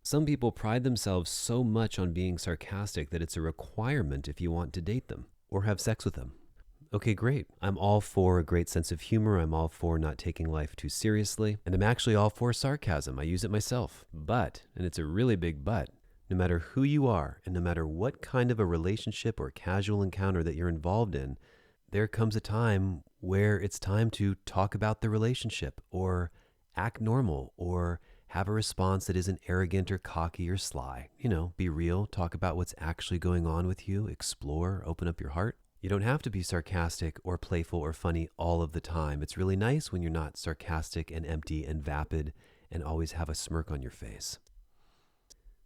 Some people pride themselves so much on being sarcastic that it's a requirement if you want to date them or have sex with them. Okay, great. I'm all for a great sense of humor. I'm all for not taking life too seriously. And I'm actually all for sarcasm. I use it myself. But, and it's a really big but, no matter who you are and no matter what kind of a relationship or casual encounter that you're involved in, there comes a time where it's time to talk about the relationship or act normal or have a response that isn't arrogant or cocky or sly. Be real, talk about what's actually going on with you, explore, open up your heart. You don't have to be sarcastic or playful or funny all of the time. It's really nice when you're not sarcastic and empty and vapid and always have a smirk on your face.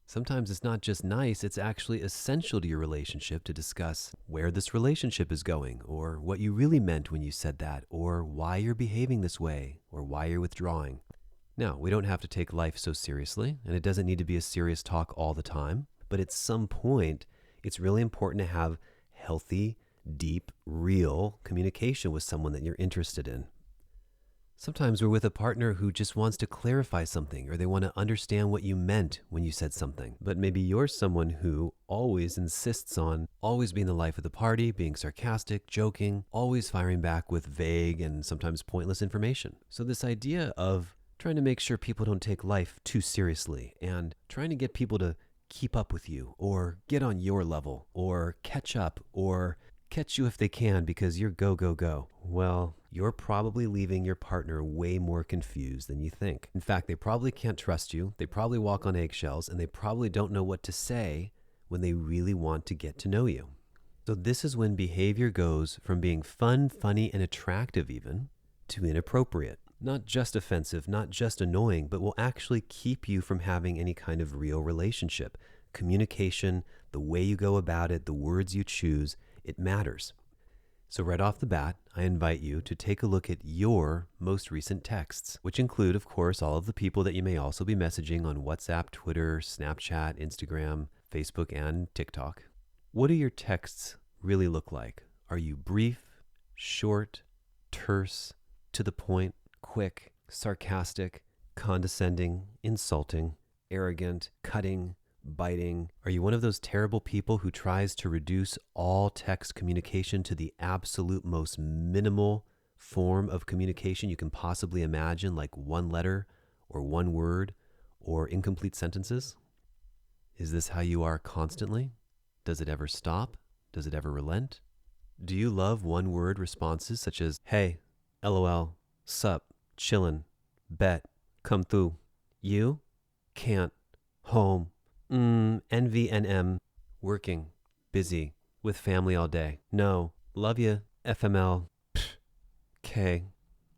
Sometimes it's not just nice, it's actually essential to your relationship to discuss where this relationship is going, or what you really meant when you said that, or why you're behaving this way, or why you're withdrawing. Now, we don't have to take life so seriously, and it doesn't need to be a serious talk all the time, but at some point, it's really important to have healthy, deep, real communication with someone that you're interested in. Sometimes we're with a partner who just wants to clarify something, or they want to understand what you meant when you said something. But maybe you're someone who always insists on always being the life of the party, being sarcastic, joking, always firing back with vague and sometimes pointless information. So this idea of trying to make sure people don't take life too seriously and trying to get people to keep up with you or get on your level or catch up or catch you if they can because you're go, go, go. Well, you're probably leaving your partner way more confused than you think. In fact, they probably can't trust you. They probably walk on eggshells, and they probably don't know what to say when they really want to get to know you. So this is when behavior goes from being fun, funny, and attractive even to inappropriate. Not just offensive, not just annoying, but will actually keep you from having any kind of real relationship. Communication, the way you go about it, the words you choose, it matters. So right off the bat, I invite you to take a look at your most recent texts, which include, of course, all of the people that you may also be messaging on WhatsApp, Twitter, Snapchat, Instagram, Facebook, and TikTok. What do your texts really look like? Are you brief, short, terse, to the point, quick, sarcastic, condescending, insulting, arrogant, cutting, biting? Are you one of those terrible people who tries to reduce all text communication to the absolute most minimal form of communication you can possibly imagine, like one letter or one word or incomplete sentences? Is this how you are constantly? Does it ever stop? Does it ever relent? Do you love one-word responses such as, hey, LOL, sup, chillin', bet, come through, you, can't, home, NVNM, working, busy, with family all day, no, love ya, FML, pff, K,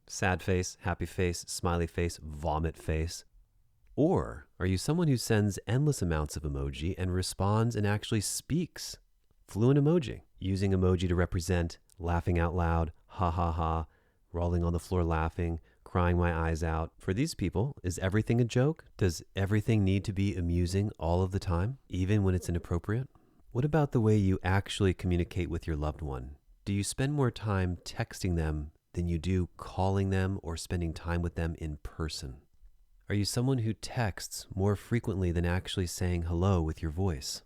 sad face, happy face, smiley face, vomit face? Or are you someone who sends endless amounts of emoji and responds and actually speaks fluent emoji, using emoji to represent laughing out loud, ha ha ha, rolling on the floor laughing, crying my eyes out? For these people, is everything a joke? Does everything need to be amusing all of the time, even when it's inappropriate? What about the way you actually communicate with your loved one? Do you spend more time texting them than you do calling them or spending time with them in person? Are you someone who texts more frequently than actually saying hello with your voice?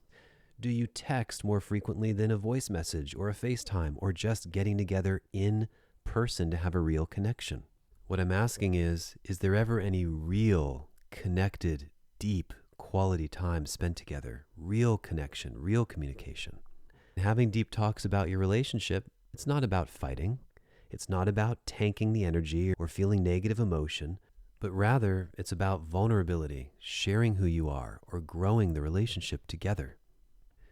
Do you text more frequently than a voice message or a FaceTime or just getting together in person to have a real connection? What I'm asking is there ever any real, connected, deep, quality time spent together? Real connection, real communication. Having deep talks about your relationship, it's not about fighting. It's not about tanking the energy or feeling negative emotion, but rather it's about vulnerability, sharing who you are, or growing the relationship together.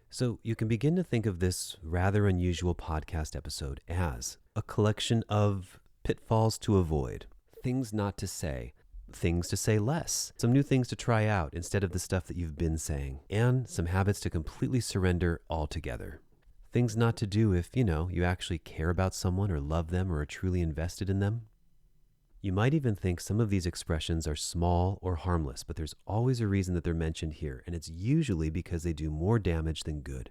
So you can begin to think of this rather unusual podcast episode as a collection of pitfalls to avoid, things not to say, things to say less, some new things to try out instead of the stuff that you've been saying, and some habits to completely surrender altogether. Things not to do if, you actually care about someone or love them or are truly invested in them. You might even think some of these expressions are small or harmless, but there's always a reason that they're mentioned here, and it's usually because they do more damage than good.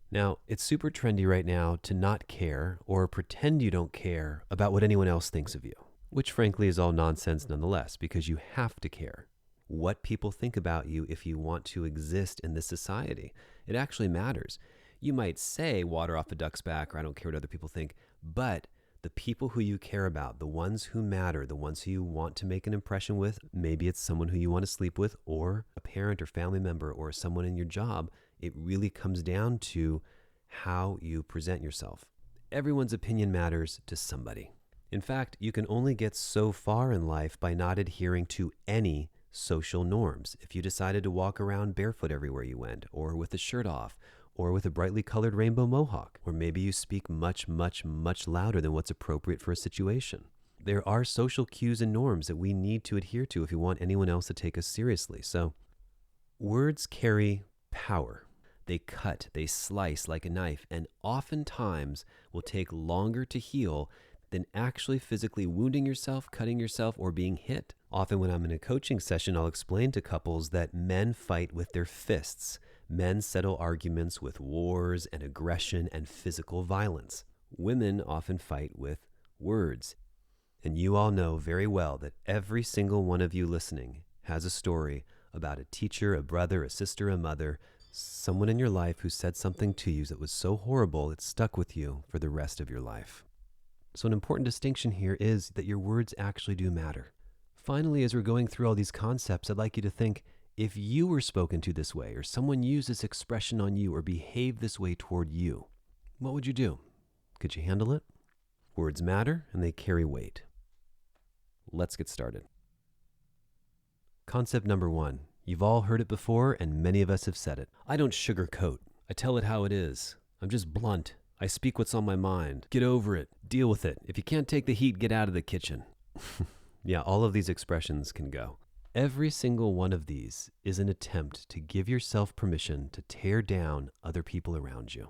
Now, it's super trendy right now to not care or pretend you don't care about what anyone else thinks of you, which frankly is all nonsense nonetheless, because you have to care. what people think about you if you want to exist in this society. It actually matters. You might say water off a duck's back, or I don't care what other people think, but the people who you care about, the ones who matter, the ones who you want to make an impression with, maybe it's someone who you want to sleep with, or a parent or family member, or someone in your job, it really comes down to how you present yourself. Everyone's opinion matters to somebody. In fact, you can only get so far in life by not adhering to any social norms. If you decided to walk around barefoot everywhere you went, or with a shirt off, or with a brightly colored rainbow mohawk, or maybe you speak much, much, much louder than what's appropriate for a situation. There are social cues and norms that we need to adhere to if we want anyone else to take us seriously. So, words carry power. They cut, they slice like a knife, and oftentimes will take longer to heal than actually physically wounding yourself, cutting yourself, or being hit. Often when I'm in a coaching session, I'll explain to couples that men fight with their fists. Men settle arguments with wars and aggression and physical violence. Women often fight with words. And you all know very well that every single one of you listening has a story about a teacher, a brother, a sister, a mother, someone in your life who said something to you that was so horrible it stuck with you for the rest of your life. So an important distinction here is that your words actually do matter. Finally, as we're going through all these concepts, I'd like you to think, if you were spoken to this way, or someone used this expression on you, or behaved this way toward you, what would you do? Could you handle it? Words matter, and they carry weight. Let's get started. Concept number 1. You've all heard it before, and many of us have said it. I don't sugarcoat. I tell it how it is. I'm just blunt. I speak what's on my mind. Get over it. Deal with it. If you can't take the heat, get out of the kitchen. Yeah, all of these expressions can go. Every single one of these is an attempt to give yourself permission to tear down other people around you,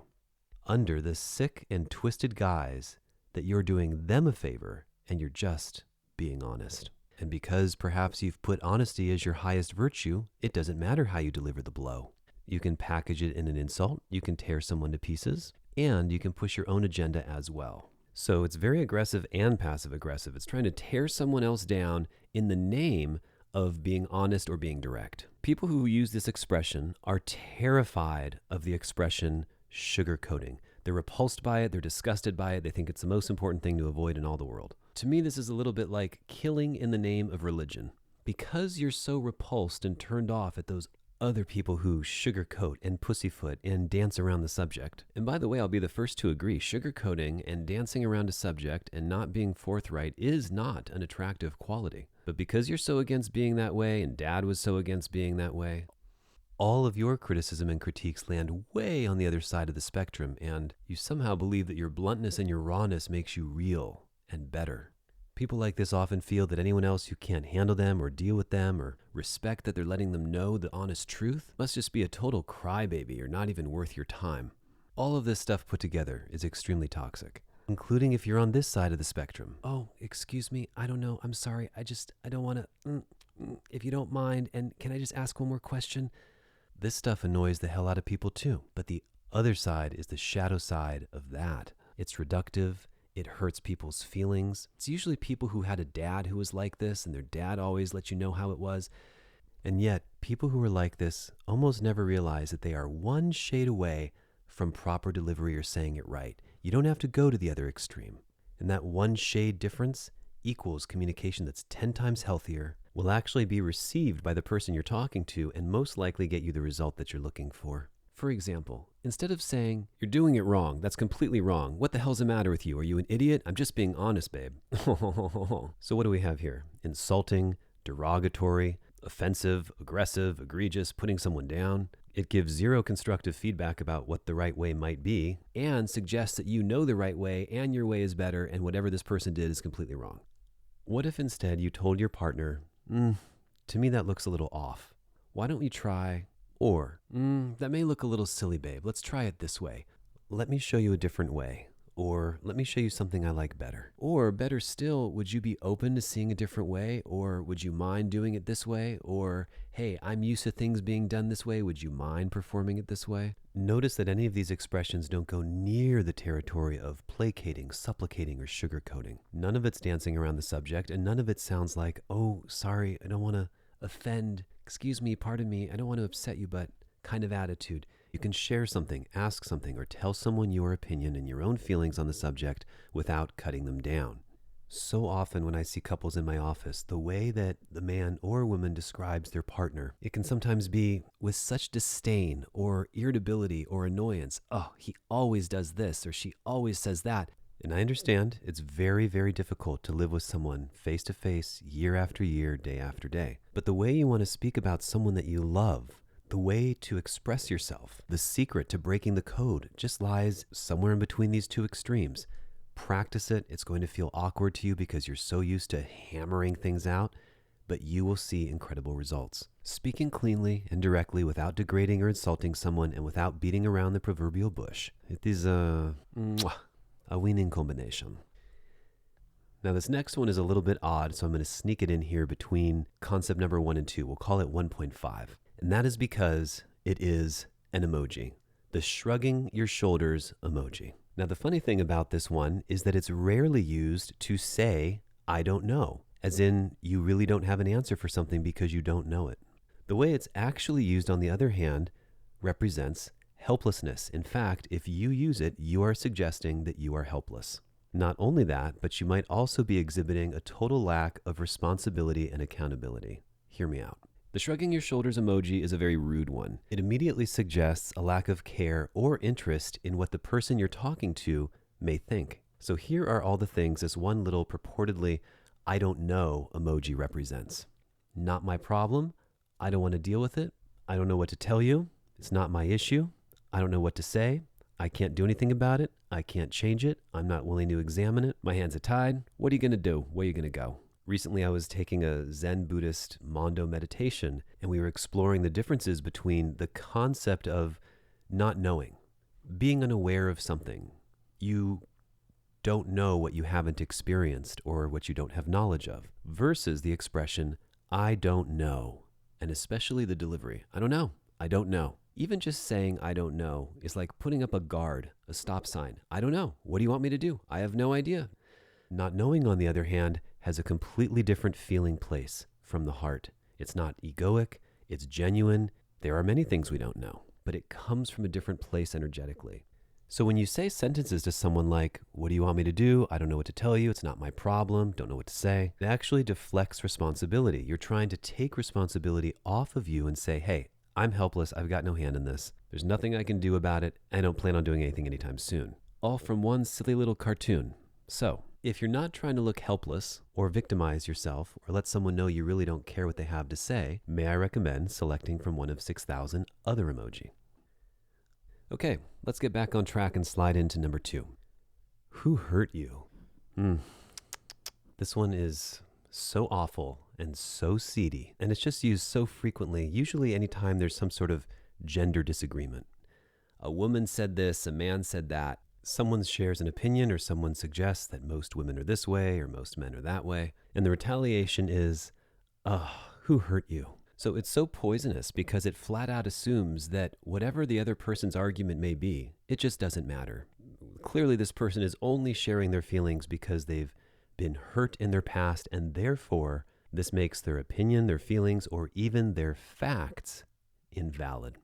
under the sick and twisted guise that you're doing them a favor and you're just being honest. And because perhaps you've put honesty as your highest virtue, it doesn't matter how you deliver the blow. You can package it in an insult, you can tear someone to pieces, and you can push your own agenda as well. So it's very aggressive and passive aggressive. It's trying to tear someone else down in the name of being honest or being direct. People who use this expression are terrified of the expression sugarcoating. They're repulsed by it, they're disgusted by it, they think it's the most important thing to avoid in all the world. To me, this is a little bit like killing in the name of religion. Because you're so repulsed and turned off at those other people who sugarcoat and pussyfoot and dance around the subject. And by the way, I'll be the first to agree, sugarcoating and dancing around a subject and not being forthright is not an attractive quality. But because you're so against being that way, and Dad was so against being that way, all of your criticism and critiques land way on the other side of the spectrum, and you somehow believe that your bluntness and your rawness makes you real and better. People like this often feel that anyone else who can't handle them or deal with them or respect that they're letting them know the honest truth must just be a total crybaby or not even worth your time. All of this stuff put together is extremely toxic, including if you're on this side of the spectrum. Oh, excuse me, I don't know, I'm sorry, I don't want to, if you don't mind, and can I just ask one more question? This stuff annoys the hell out of people too, but the other side is the shadow side of that. It's reductive. It hurts people's feelings. It's usually people who had a dad who was like this, and their dad always let you know how it was. And yet, people who are like this almost never realize that they are one shade away from proper delivery or saying it right. You don't have to go to the other extreme. And that one shade difference equals communication that's 10 times healthier, will actually be received by the person you're talking to, and most likely get you the result that you're looking for. For example, instead of saying, "You're doing it wrong, that's completely wrong, what the hell's the matter with you? Are you an idiot? I'm just being honest, babe." So what do we have here? Insulting, derogatory, offensive, aggressive, egregious, putting someone down. It gives zero constructive feedback about what the right way might be, and suggests that you know the right way and your way is better, and whatever this person did is completely wrong. What if instead you told your partner, to me that looks a little off. Why don't you try... Or, that may look a little silly, babe. Let's try it this way. Let me show you a different way. Or, let me show you something I like better. Or, better still, would you be open to seeing a different way? Or, would you mind doing it this way? Or, hey, I'm used to things being done this way. Would you mind performing it this way? Notice that any of these expressions don't go near the territory of placating, supplicating, or sugarcoating. None of it's dancing around the subject, and none of it sounds like, "Oh, sorry, I don't want offend, excuse me, pardon me, I don't want to upset you, but kind of attitude. You can share something, ask something, or tell someone your opinion and your own feelings on the subject without cutting them down. So often when I see couples in my office, the way that the man or woman describes their partner, it can sometimes be with such disdain or irritability or annoyance. Oh, he always does this or she always says that. And I understand it's very, very difficult to live with someone face to face, year after year, day after day. But the way you want to speak about someone that you love, the way to express yourself, the secret to breaking the code just lies somewhere in between these two extremes. Practice it. It's going to feel awkward to you because you're so used to hammering things out, but you will see incredible results. Speaking cleanly and directly without degrading or insulting someone and without beating around the proverbial bush. It is a winning combination. Now this next one is a little bit odd, so I'm going to sneak it in here between concept number 1 and 2. We'll call it 1.5. And that is because it is an emoji. The shrugging your shoulders emoji. Now, the funny thing about this one is that it's rarely used to say, I don't know, as in you really don't have an answer for something because you don't know it. The way it's actually used, on the other hand, represents helplessness. In fact, if you use it, you are suggesting that you are helpless. Not only that, but you might also be exhibiting a total lack of responsibility and accountability. Hear me out. The shrugging your shoulders emoji is a very rude one. It immediately suggests a lack of care or interest in what the person you're talking to may think. So here are all the things this one little purportedly I don't know emoji represents. Not my problem. I don't want to deal with it. I don't know what to tell you. It's not my issue. I don't know what to say. I can't do anything about it. I can't change it. I'm not willing to examine it. My hands are tied. What are you going to do? Where are you going to go? Recently, I was taking a Zen Buddhist Mondo meditation, and we were exploring the differences between the concept of not knowing, being unaware of something. You don't know what you haven't experienced or what you don't have knowledge of, versus the expression, I don't know, and especially the delivery. I don't know. I don't know. Even just saying I don't know is like putting up a guard, a stop sign. I don't know. What do you want me to do? I have no idea. Not knowing, on the other hand, has a completely different feeling place from the heart. It's not egoic, it's genuine. There are many things we don't know, but it comes from a different place energetically. So when you say sentences to someone like, what do you want me to do? I don't know what to tell you. It's not my problem. Don't know what to say. It actually deflects responsibility. You're trying to take responsibility off of you and say, hey, I'm helpless. I've got no hand in this. There's nothing I can do about it. I don't plan on doing anything anytime soon. All from one silly little cartoon. So, if you're not trying to look helpless or victimize yourself or let someone know you really don't care what they have to say, may I recommend selecting from one of 6,000 other emoji. Okay, let's get back on track and slide into number 2. Who hurt you? This one is so awful and so seedy, and it's just used so frequently, usually anytime there's some sort of gender disagreement. A woman said this, a man said that. Someone shares an opinion or someone suggests that most women are this way or most men are that way. And the retaliation is, who hurt you? So it's so poisonous because it flat out assumes that whatever the other person's argument may be, it just doesn't matter. Clearly this person is only sharing their feelings because they've been hurt in their past, and therefore this makes their opinion, their feelings, or even their facts invalid.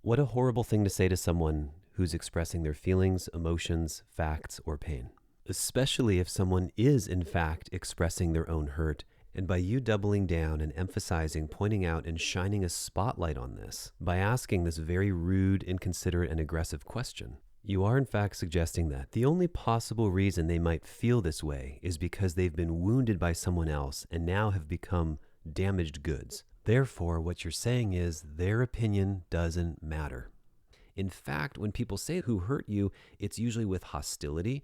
What a horrible thing to say to someone who's expressing their feelings, emotions, facts, or pain. Especially if someone is, in fact, expressing their own hurt, and by you doubling down and emphasizing, pointing out, and shining a spotlight on this, by asking this very rude, inconsiderate, and aggressive question, you are in fact suggesting that the only possible reason they might feel this way is because they've been wounded by someone else and now have become damaged goods. Therefore, what you're saying is their opinion doesn't matter. In fact, when people say who hurt you, it's usually with hostility,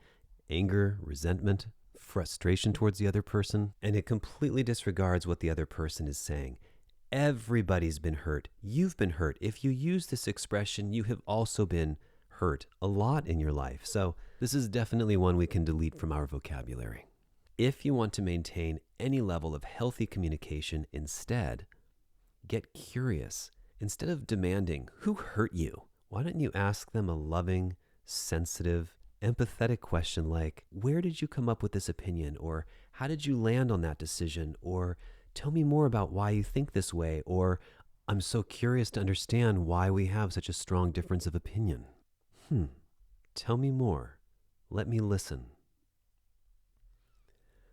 anger, resentment, frustration towards the other person, and it completely disregards what the other person is saying. Everybody's been hurt. You've been hurt. If you use this expression, you have also been hurt a lot in your life. So this is definitely one we can delete from our vocabulary. If you want to maintain any level of healthy communication, instead, get curious. Instead of demanding, who hurt you? Why don't you ask them a loving, sensitive, empathetic question like, where did you come up with this opinion? Or how did you land on that decision? Or Tell me more about why you think this way, or I'm so curious to understand why we have such a strong difference of opinion. Tell me more. Let me listen.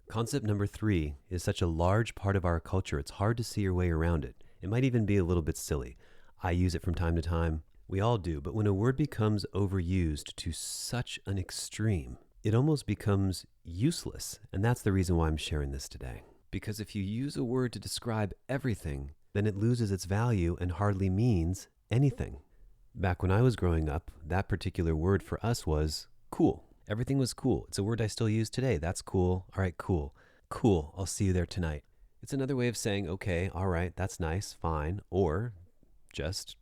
Concept number 3 is such a large part of our culture, it's hard to see your way around it. It might even be a little bit silly. I use it from time to time. We all do, but when a word becomes overused to such an extreme, it almost becomes useless. And that's the reason why I'm sharing this today. Because if you use a word to describe everything, then it loses its value and hardly means anything. Back when I was growing up, that particular word for us was cool. Everything was cool. It's a word I still use today. That's cool. All right, cool. Cool. I'll see you there tonight. It's another way of saying, okay, all right, that's nice, fine, or just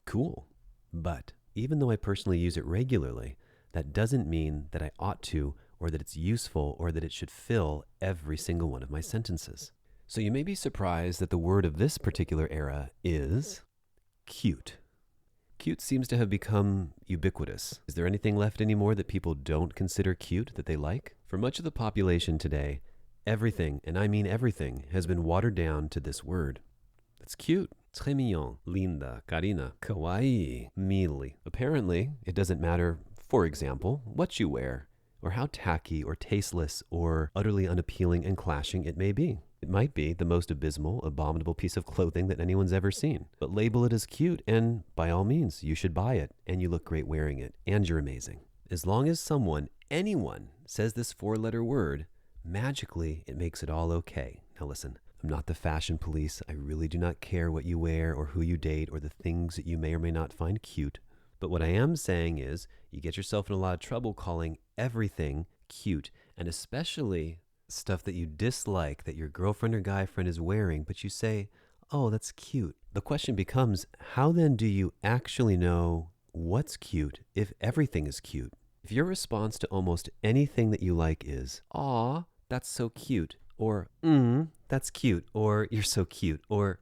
cool. But even though I personally use it regularly, that doesn't mean that I ought to, or that it's useful, or that it should fill every single one of my sentences. So you may be surprised that the word of this particular era is cute. Cute seems to have become ubiquitous. Is there anything left anymore that people don't consider cute that they like? For much of the population today, everything, and I mean everything, has been watered down to this word. It's cute. Très mignon, linda, carina, kawaii, mili. Apparently, it doesn't matter, for example, what you wear, or how tacky or tasteless or utterly unappealing and clashing it may be. It might be the most abysmal, abominable piece of clothing that anyone's ever seen. But label it as cute, and by all means, you should buy it, and you look great wearing it, and you're amazing. As long as someone, anyone, says this 4-letter word, magically it makes it all okay. Now listen, I'm not the fashion police. I really do not care what you wear or who you date or the things that you may or may not find cute. But what I am saying is you get yourself in a lot of trouble calling everything cute, and especially stuff that you dislike that your girlfriend or guy friend is wearing, but you say, oh, that's cute. The question becomes, how then do you actually know what's cute if everything is cute? If your response to almost anything that you like is, aw, that's so cute, or that's cute, or you're so cute, or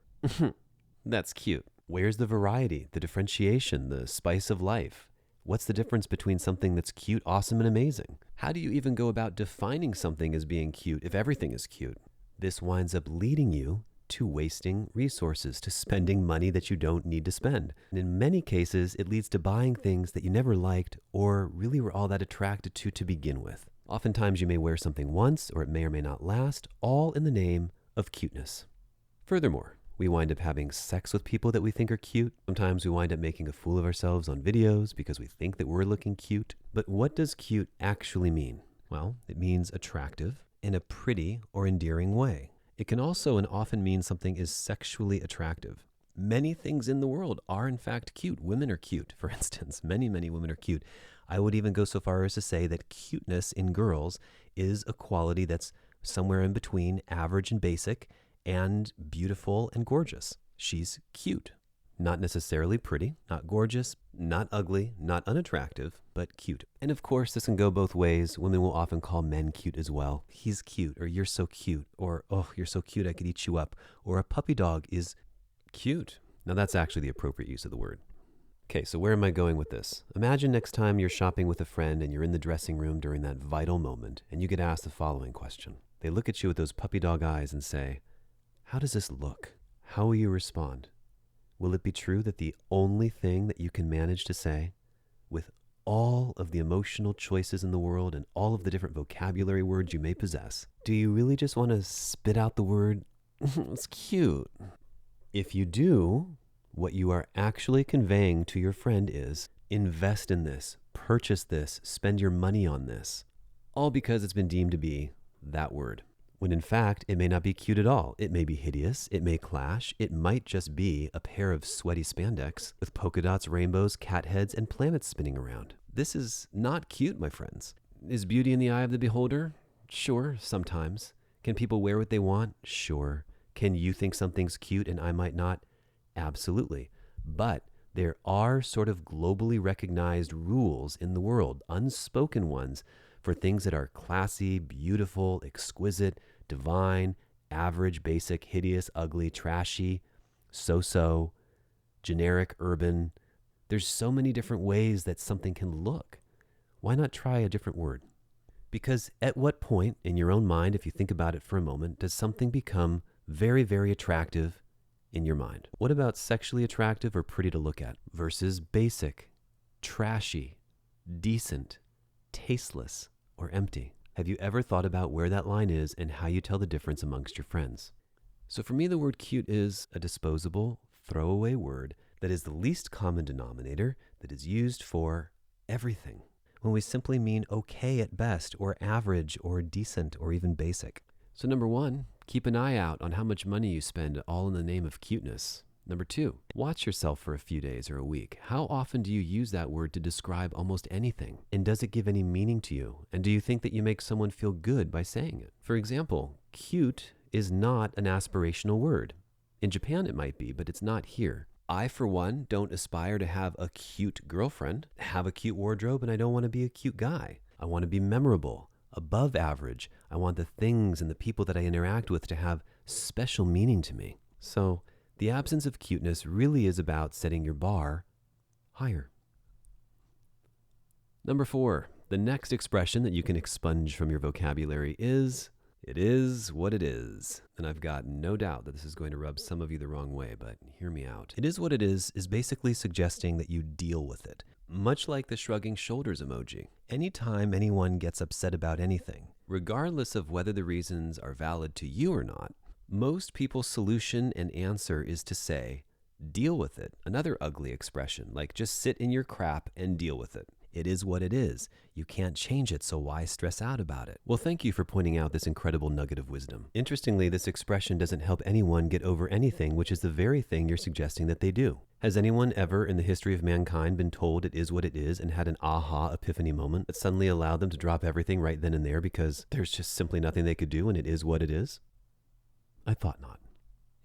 that's cute. Where's the variety, the differentiation, the spice of life? What's the difference between something that's cute, awesome, and amazing? How do you even go about defining something as being cute if everything is cute? This winds up leading you to wasting resources, to spending money that you don't need to spend. And in many cases, it leads to buying things that you never liked or really were all that attracted to begin with. Oftentimes you may wear something once, or it may or may not last, all in the name of cuteness. Furthermore, we wind up having sex with people that we think are cute. Sometimes we wind up making a fool of ourselves on videos because we think that we're looking cute. But what does cute actually mean? Well, it means attractive in a pretty or endearing way. It can also and often mean something is sexually attractive. Many things in the world are in fact cute. Women are cute, for instance. Many women are cute. I would even go so far as to say that cuteness in girls is a quality that's somewhere in between average and basic, and beautiful and gorgeous. She's cute. Not necessarily pretty, not gorgeous, not ugly, not unattractive, but cute. And of course, this can go both ways. Women will often call men cute as well. He's cute, or you're so cute, or oh, you're so cute I could eat you up, or a puppy dog is cute. Now that's actually the appropriate use of the word. Okay, so where am I going with this? Imagine next time you're shopping with a friend and you're in the dressing room during that vital moment, and you get asked the following question. They look at you with those puppy dog eyes and say, how does this look? How will you respond? Will it be true that the only thing that you can manage to say, with all of the emotional choices in the world and all of the different vocabulary words you may possess, do you really just want to spit out the word, it's cute? If you do, what you are actually conveying to your friend is, invest in this, purchase this, spend your money on this, all because it's been deemed to be that word. When in fact, it may not be cute at all. It may be hideous, it may clash, it might just be a pair of sweaty spandex with polka dots, rainbows, cat heads, and planets spinning around. This is not cute, my friends. Is beauty in the eye of the beholder? Sure, sometimes. Can people wear what they want? Sure. Can you think something's cute and I might not? Absolutely. But there are sort of globally recognized rules in the world, unspoken ones, for things that are classy, beautiful, exquisite, divine, average, basic, hideous, ugly, trashy, so-so, generic, urban. There's so many different ways that something can look. Why not try a different word? Because at what point in your own mind, if you think about it for a moment, does something become Very, very attractive in your mind. What about sexually attractive or pretty to look at versus basic, trashy, decent, tasteless, or empty? Have you ever thought about where that line is and how you tell the difference amongst your friends? So for me, the word cute is a disposable, throwaway word that is the least common denominator that is used for everything, when we simply mean okay at best, or average, or decent, or even basic. So number one, keep an eye out on how much money you spend all in the name of cuteness. Number two, watch yourself for a few days or a week. How often do you use that word to describe almost anything? And does it give any meaning to you? And do you think that you make someone feel good by saying it? For example, cute is not an aspirational word. In Japan it might be, but it's not here. I, for one, don't aspire to have a cute girlfriend, have a cute wardrobe, and I don't want to be a cute guy. I want to be memorable, above average. I want the things and the people that I interact with to have special meaning to me. So the absence of cuteness really is about setting your bar higher. Number four, the next expression that you can expunge from your vocabulary is, it is what it is. And I've got no doubt that this is going to rub some of you the wrong way, but hear me out. It is what it is basically suggesting that you deal with it. Much like the shrugging shoulders emoji. Anytime anyone gets upset about anything, regardless of whether the reasons are valid to you or not, most people's solution and answer is to say, deal with it. Another ugly expression, like just sit in your crap and deal with it. It is what it is. You can't change it, so why stress out about it? Well, thank you for pointing out this incredible nugget of wisdom. Interestingly, this expression doesn't help anyone get over anything, which is the very thing you're suggesting that they do. Has anyone ever in the history of mankind been told it is what it is and had an aha epiphany moment that suddenly allowed them to drop everything right then and there because there's just simply nothing they could do and it is what it is? I thought not.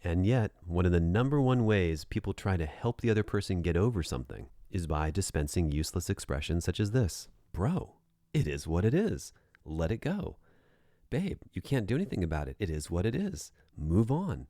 And yet, one of the number one ways people try to help the other person get over something is by dispensing useless expressions such as this. Bro, it is what it is. Let it go. Babe, you can't do anything about it. It is what it is. Move on.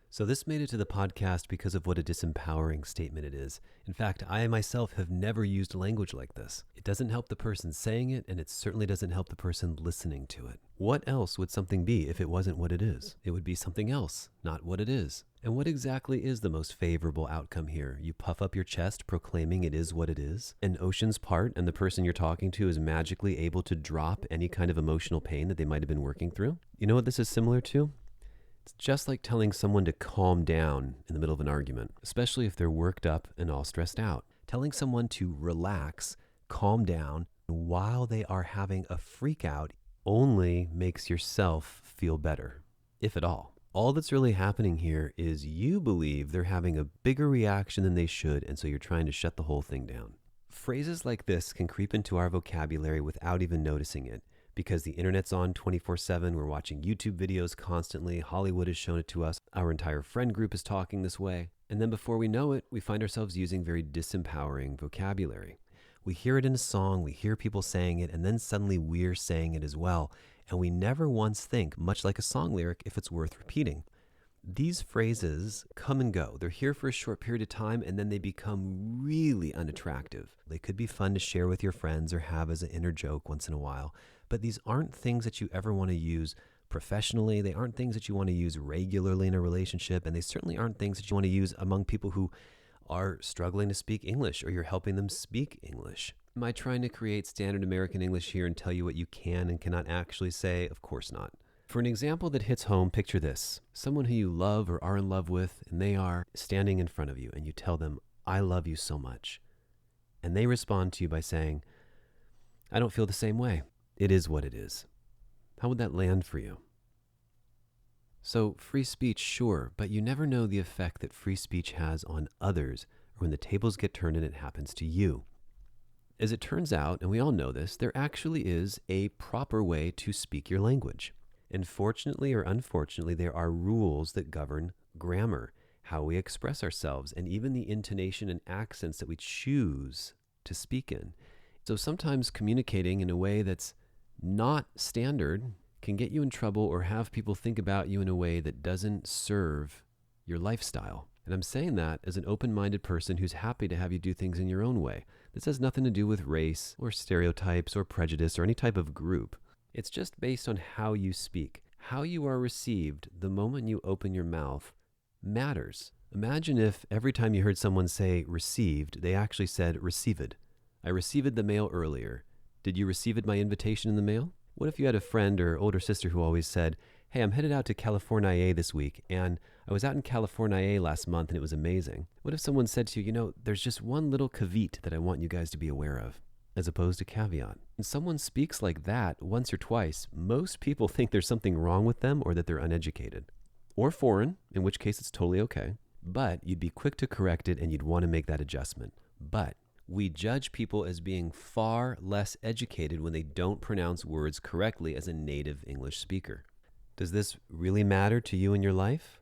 So this made it to the podcast because of what a disempowering statement it is. In fact, I myself have never used language like this. It doesn't help the person saying it, and it certainly doesn't help the person listening to it. What else would something be if it wasn't what it is? It would be something else, not what it is. And what exactly is the most favorable outcome here? You puff up your chest proclaiming it is what it is, and oceans part, and the person you're talking to is magically able to drop any kind of emotional pain that they might have been working through? You know what this is similar to? It's just like telling someone to calm down in the middle of an argument, especially if they're worked up and all stressed out. Telling someone to relax, calm down, while they are having a freak out only makes yourself feel better, if at all. All that's really happening here is you believe they're having a bigger reaction than they should, and so you're trying to shut the whole thing down. Phrases like this can creep into our vocabulary without even noticing it. Because the internet's on 24/7, we're watching YouTube videos constantly, Hollywood has shown it to us, our entire friend group is talking this way, and then before we know it, we find ourselves using very disempowering vocabulary. We hear it in a song, we hear people saying it, and then suddenly we're saying it as well, and we never once think, much like a song lyric, if it's worth repeating. These phrases come and go. They're here for a short period of time, and then they become really unattractive. They could be fun to share with your friends or have as an inner joke once in a while, but these aren't things that you ever want to use professionally. They aren't things that you want to use regularly in a relationship, and they certainly aren't things that you want to use among people who are struggling to speak English or you're helping them speak English. Am I trying to create standard American English here and tell you what you can and cannot actually say? Of course not. For an example that hits home, picture this. Someone who you love or are in love with, and they are standing in front of you, and you tell them, I love you so much. And they respond to you by saying, I don't feel the same way. It is what it is. How would that land for you? So free speech, sure, but you never know the effect that free speech has on others or when the tables get turned and it happens to you. As it turns out, and we all know this, there actually is a proper way to speak your language. And fortunately or unfortunately, there are rules that govern grammar, how we express ourselves, and even the intonation and accents that we choose to speak in. So sometimes communicating in a way that's not standard can get you in trouble or have people think about you in a way that doesn't serve your lifestyle. And I'm saying that as an open-minded person who's happy to have you do things in your own way. This has nothing to do with race or stereotypes or prejudice or any type of group. It's just based on how you speak, How you are received the moment you open your mouth matters. Imagine if every time you heard someone say received, they actually said received. I received the mail earlier. Did you receive my invitation in the mail? What if you had a friend or older sister who always said, hey, I'm headed out to California this week, and I was out in California last month and it was amazing. What if someone said to you, there's just one little caveat that I want you guys to be aware of, as opposed to caveat. When someone speaks like that once or twice, most people think there's something wrong with them or that they're uneducated. Or foreign, in which case it's totally okay. But you'd be quick to correct it and you'd want to make that adjustment. But we judge people as being far less educated when they don't pronounce words correctly as a native English speaker. Does this really matter to you in your life?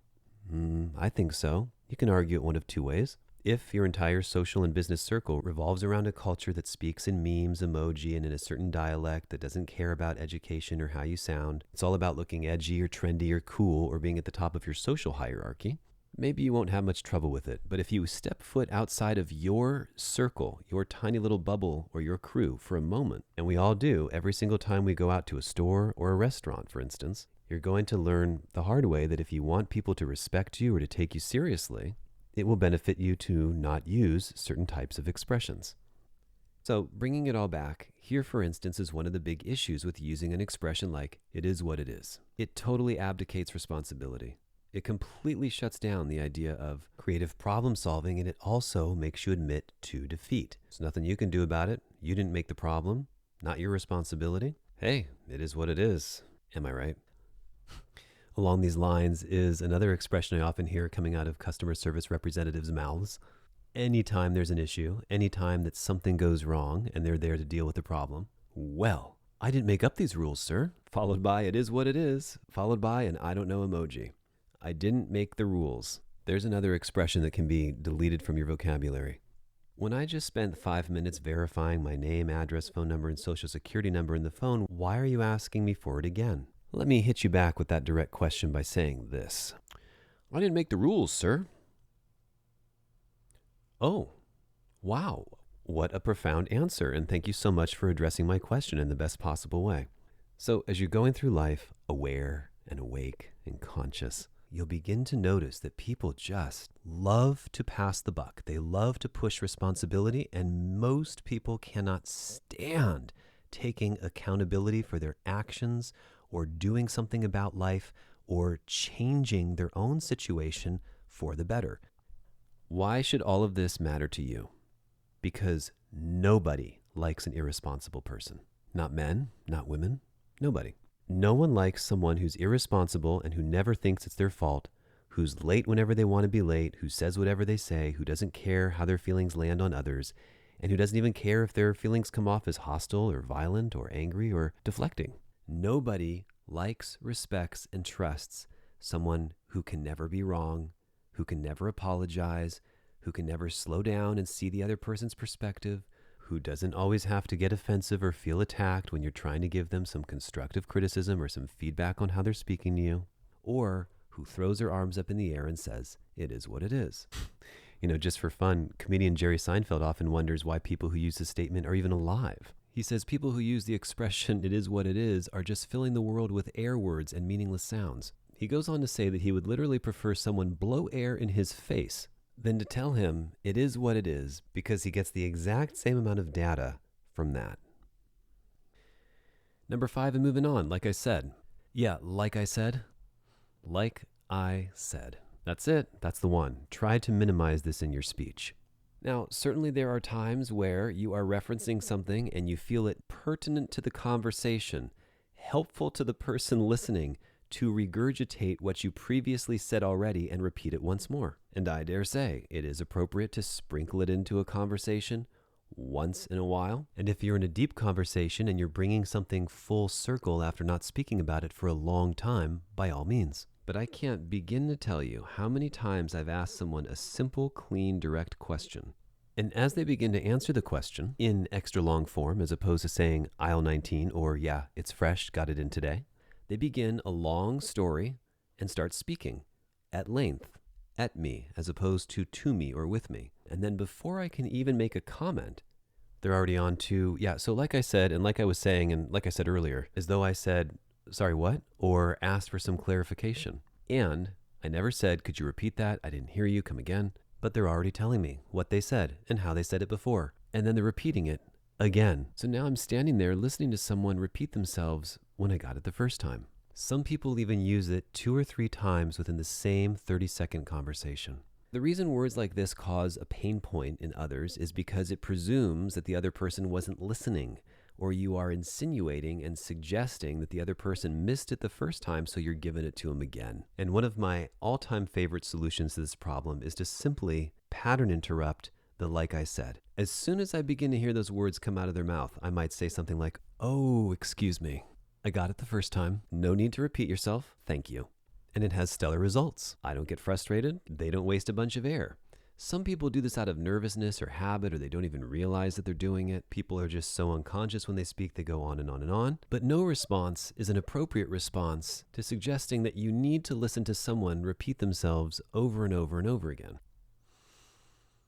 I think so. You can argue it one of two ways. If your entire social and business circle revolves around a culture that speaks in memes, emoji, and in a certain dialect that doesn't care about education or how you sound, it's all about looking edgy or trendy or cool or being at the top of your social hierarchy, maybe you won't have much trouble with it. But if you step foot outside of your circle, your tiny little bubble or your crew for a moment, and we all do every single time we go out to a store or a restaurant, for instance, you're going to learn the hard way that if you want people to respect you or to take you seriously, it will benefit you to not use certain types of expressions. So bringing it all back, here for instance is one of the big issues with using an expression like, it is what it is. It totally abdicates responsibility. It completely shuts down the idea of creative problem solving, and it also makes you admit to defeat. There's nothing you can do about it. You didn't make the problem, not your responsibility. Hey, it is what it is. Am I right? Along these lines is another expression I often hear coming out of customer service representatives' mouths. Anytime there's an issue, anytime that something goes wrong and they're there to deal with the problem, well, I didn't make up these rules, sir. Followed by, it is what it is. Followed by an I don't know emoji. I didn't make the rules. There's another expression that can be deleted from your vocabulary. When I just spent 5 minutes verifying my name, address, phone number, and social security number in the phone, why are you asking me for it again? Let me hit you back with that direct question by saying this. I didn't make the rules, sir. Oh, wow. What a profound answer, and thank you so much for addressing my question in the best possible way. So as you're going through life, aware and awake and conscious, you'll begin to notice that people just love to pass the buck. They love to push responsibility, and most people cannot stand taking accountability for their actions or doing something about life or changing their own situation for the better. Why should all of this matter to you? Because nobody likes an irresponsible person. Not men, not women, nobody. No one likes someone who's irresponsible and who never thinks it's their fault, who's late whenever they want to be late, who says whatever they say, who doesn't care how their feelings land on others, and who doesn't even care if their feelings come off as hostile or violent or angry or deflecting. Nobody likes, respects, and trusts someone who can never be wrong, who can never apologize, who can never slow down and see the other person's perspective, who doesn't always have to get offensive or feel attacked when you're trying to give them some constructive criticism or some feedback on how they're speaking to you, or who throws their arms up in the air and says, it is what it is. Just for fun, comedian Jerry Seinfeld often wonders why people who use this statement are even alive. He says people who use the expression, it is what it is, are just filling the world with air words and meaningless sounds. He goes on to say that he would literally prefer someone blow air in his face than to tell him it is what it is, because he gets the exact same amount of data from that. Number 5, and moving on, like I said. Yeah, like I said. Like I said. That's it. That's the one. Try to minimize this in your speech. Now, certainly there are times where you are referencing something and you feel it pertinent to the conversation, helpful to the person listening, to regurgitate what you previously said already and repeat it once more. And I dare say it is appropriate to sprinkle it into a conversation once in a while. And if you're in a deep conversation and you're bringing something full circle after not speaking about it for a long time, by all means. But I can't begin to tell you how many times I've asked someone a simple, clean, direct question. And as they begin to answer the question in extra long form, as opposed to saying aisle 19 or yeah, it's fresh, got it in today, they begin a long story and start speaking at length at me as opposed to me or with me. And then before I can even make a comment, they're already on to, yeah, so like I said, and like I was saying, and like I said earlier, as though I said, sorry, what? Or asked for some clarification. And I never said, could you repeat that? I didn't hear you, come again. But they're already telling me what they said and how they said it before. And then they're repeating it again. So now I'm standing there listening to someone repeat themselves when I got it the first time. Some people even use it 2 or 3 times within the same 30-second conversation. The reason words like this cause a pain point in others is because it presumes that the other person wasn't listening, or you are insinuating and suggesting that the other person missed it the first time, so you're giving it to them again. And one of my all-time favorite solutions to this problem is to simply pattern interrupt the like I said. As soon as I begin to hear those words come out of their mouth, I might say something like, oh, excuse me. I got it the first time. No need to repeat yourself. Thank you. And it has stellar results. I don't get frustrated. They don't waste a bunch of air. Some people do this out of nervousness or habit, or they don't even realize that they're doing it. People are just so unconscious when they speak, they go on and on and on. But no response is an appropriate response to suggesting that you need to listen to someone repeat themselves over and over and over again.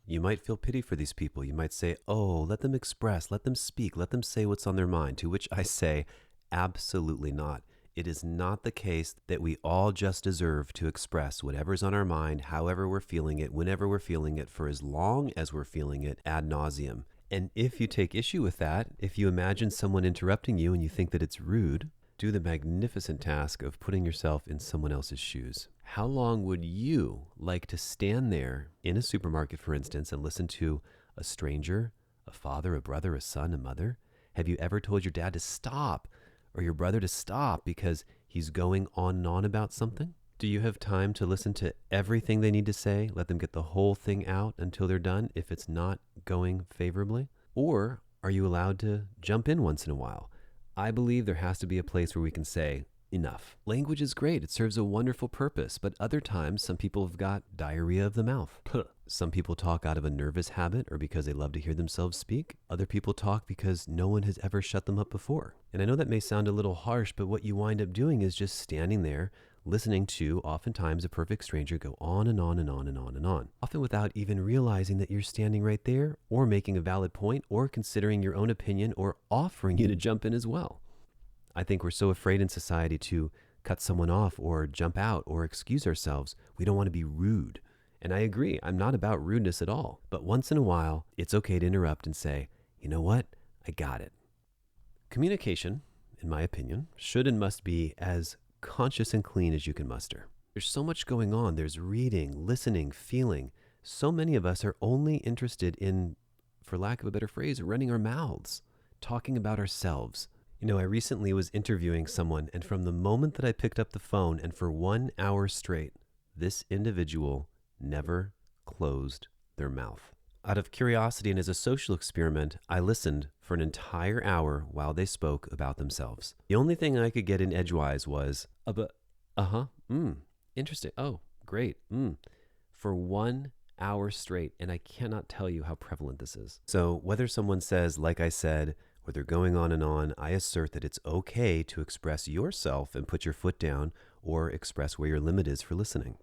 You might feel pity for these people. You might say, oh, let them express, let them speak, let them say what's on their mind, to which I say, absolutely not. It is not the case that we all just deserve to express whatever's on our mind, however we're feeling it, whenever we're feeling it, for as long as we're feeling it ad nauseum. And if you take issue with that, if you imagine someone interrupting you and you think that it's rude, do the magnificent task of putting yourself in someone else's shoes. How long would you like to stand there in a supermarket, for instance, and listen to a stranger, a father, a brother, a son, a mother? Have you ever told your dad to stop, or your brother to stop because he's going on and on about something? Do you have time to listen to everything they need to say, let them get the whole thing out until they're done if it's not going favorably? Or are you allowed to jump in once in a while? I believe there has to be a place where we can say, enough. Language is great. It serves a wonderful purpose, but other times some people have got diarrhea of the mouth. Some people talk out of a nervous habit or because they love to hear themselves speak. Other people talk because no one has ever shut them up before. And I know that may sound a little harsh, but what you wind up doing is just standing there listening to, oftentimes, a perfect stranger go on and on and on and on and on, often without even realizing that you're standing right there or making a valid point or considering your own opinion or offering you to jump in as well. I think we're so afraid in society to cut someone off or jump out or excuse ourselves. We don't want to be rude. And I agree, I'm not about rudeness at all. But once in a while, it's okay to interrupt and say, you know what? I got it. Communication, in my opinion, should and must be as conscious and clean as you can muster. There's so much going on. There's reading, listening, feeling. So many of us are only interested in, for lack of a better phrase, running our mouths, talking about ourselves. You know, I recently was interviewing someone, and from the moment that I picked up the phone and for 1 hour straight, this individual never closed their mouth. Out of curiosity and as a social experiment, I listened for an entire hour while they spoke about themselves. The only thing I could get in edgewise was, interesting, oh, great, for 1 hour straight, and I cannot tell you how prevalent this is. So whether someone says, like I said, or they're going on and on, I assert that it's okay to express yourself and put your foot down or express where your limit is for listening.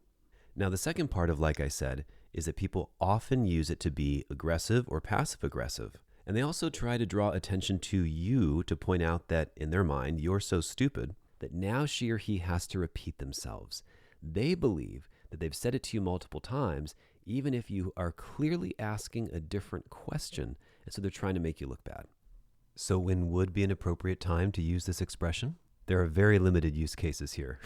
Now, the second part of like I said is that people often use it to be aggressive or passive-aggressive. And they also try to draw attention to you to point out that, in their mind, you're so stupid that now she or he has to repeat themselves. They believe that they've said it to you multiple times, even if you are clearly asking a different question, and so they're trying to make you look bad. So when would be an appropriate time to use this expression? There are very limited use cases here.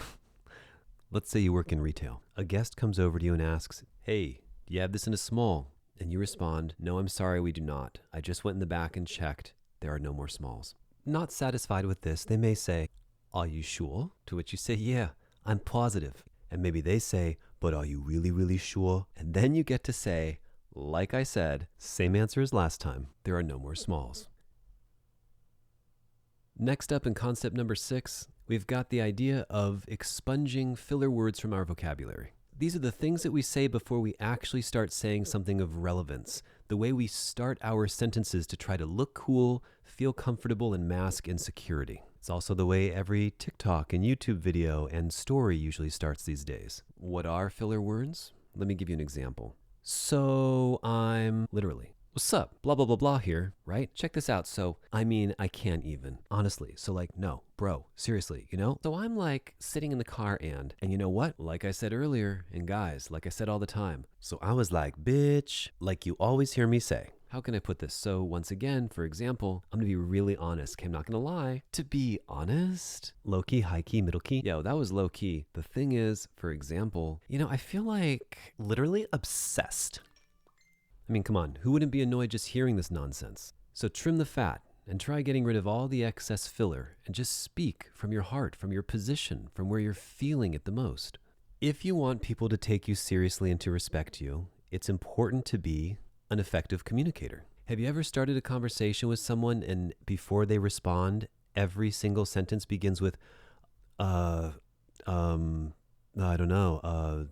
Let's say you work in retail. A guest comes over to you and asks, hey, do you have this in a small? And you respond, no, I'm sorry, we do not. I just went in the back and checked. There are no more smalls. Not satisfied with this, they may say, are you sure? To which you say, yeah, I'm positive. And maybe they say, but are you really, really sure? And then you get to say, like I said, same answer as last time. There are no more smalls. Next up in concept number 6, we've got the idea of expunging filler words from our vocabulary. These are the things that we say before we actually start saying something of relevance, the way we start our sentences to try to look cool, feel comfortable, and mask insecurity. It's also the way every TikTok and YouTube video and story usually starts these days. What are filler words? Let me give you an example. So I'm literally. What's up? Blah, blah, blah, blah here, right? Check this out. So, I mean, I can't even, honestly. So like, no, bro, seriously, you know? So I'm like sitting in the car and you know what? Like I said earlier, and guys, like I said all the time. So I was like, bitch, like you always hear me say. How can I put this? So once again, for example, I'm gonna be really honest. Okay, I'm not gonna lie. To be honest, low key, high key, middle key. Yo, that was low key. The thing is, for example, you know, I feel like literally obsessed. I mean, come on, who wouldn't be annoyed just hearing this nonsense? So trim the fat and try getting rid of all the excess filler and just speak from your heart, from your position, from where you're feeling it the most. If you want people to take you seriously and to respect you, it's important to be an effective communicator. Have you ever started a conversation with someone and before they respond, every single sentence begins with, I don't know,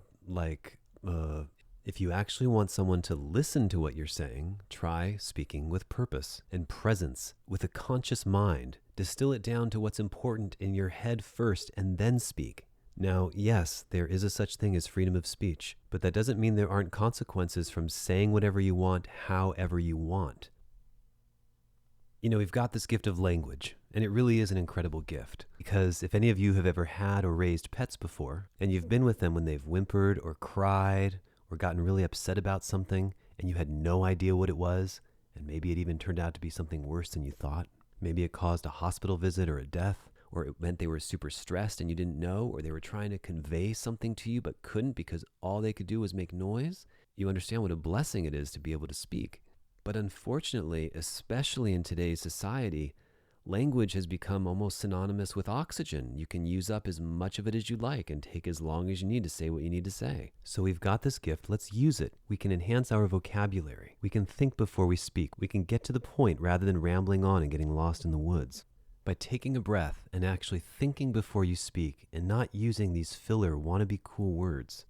if you actually want someone to listen to what you're saying, try speaking with purpose and presence, with a conscious mind. Distill it down to what's important in your head first and then speak. Now, yes, there is a such thing as freedom of speech, but that doesn't mean there aren't consequences from saying whatever you want, however you want. You know, we've got this gift of language, and it really is an incredible gift. Because if any of you have ever had or raised pets before, and you've been with them when they've whimpered or cried, or gotten really upset about something and you had no idea what it was, and maybe it even turned out to be something worse than you thought. Maybe it caused a hospital visit or a death, or it meant they were super stressed and you didn't know, or they were trying to convey something to you but couldn't because all they could do was make noise. You understand what a blessing it is to be able to speak. But unfortunately, especially in today's society, language has become almost synonymous with oxygen. You can use up as much of it as you like and take as long as you need to say what you need to say. So we've got this gift, let's use it. We can enhance our vocabulary. We can think before we speak. We can get to the point rather than rambling on and getting lost in the woods. By taking a breath and actually thinking before you speak and not using these filler wannabe cool words,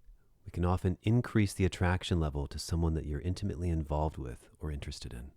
we can often increase the attraction level to someone that you're intimately involved with or interested in.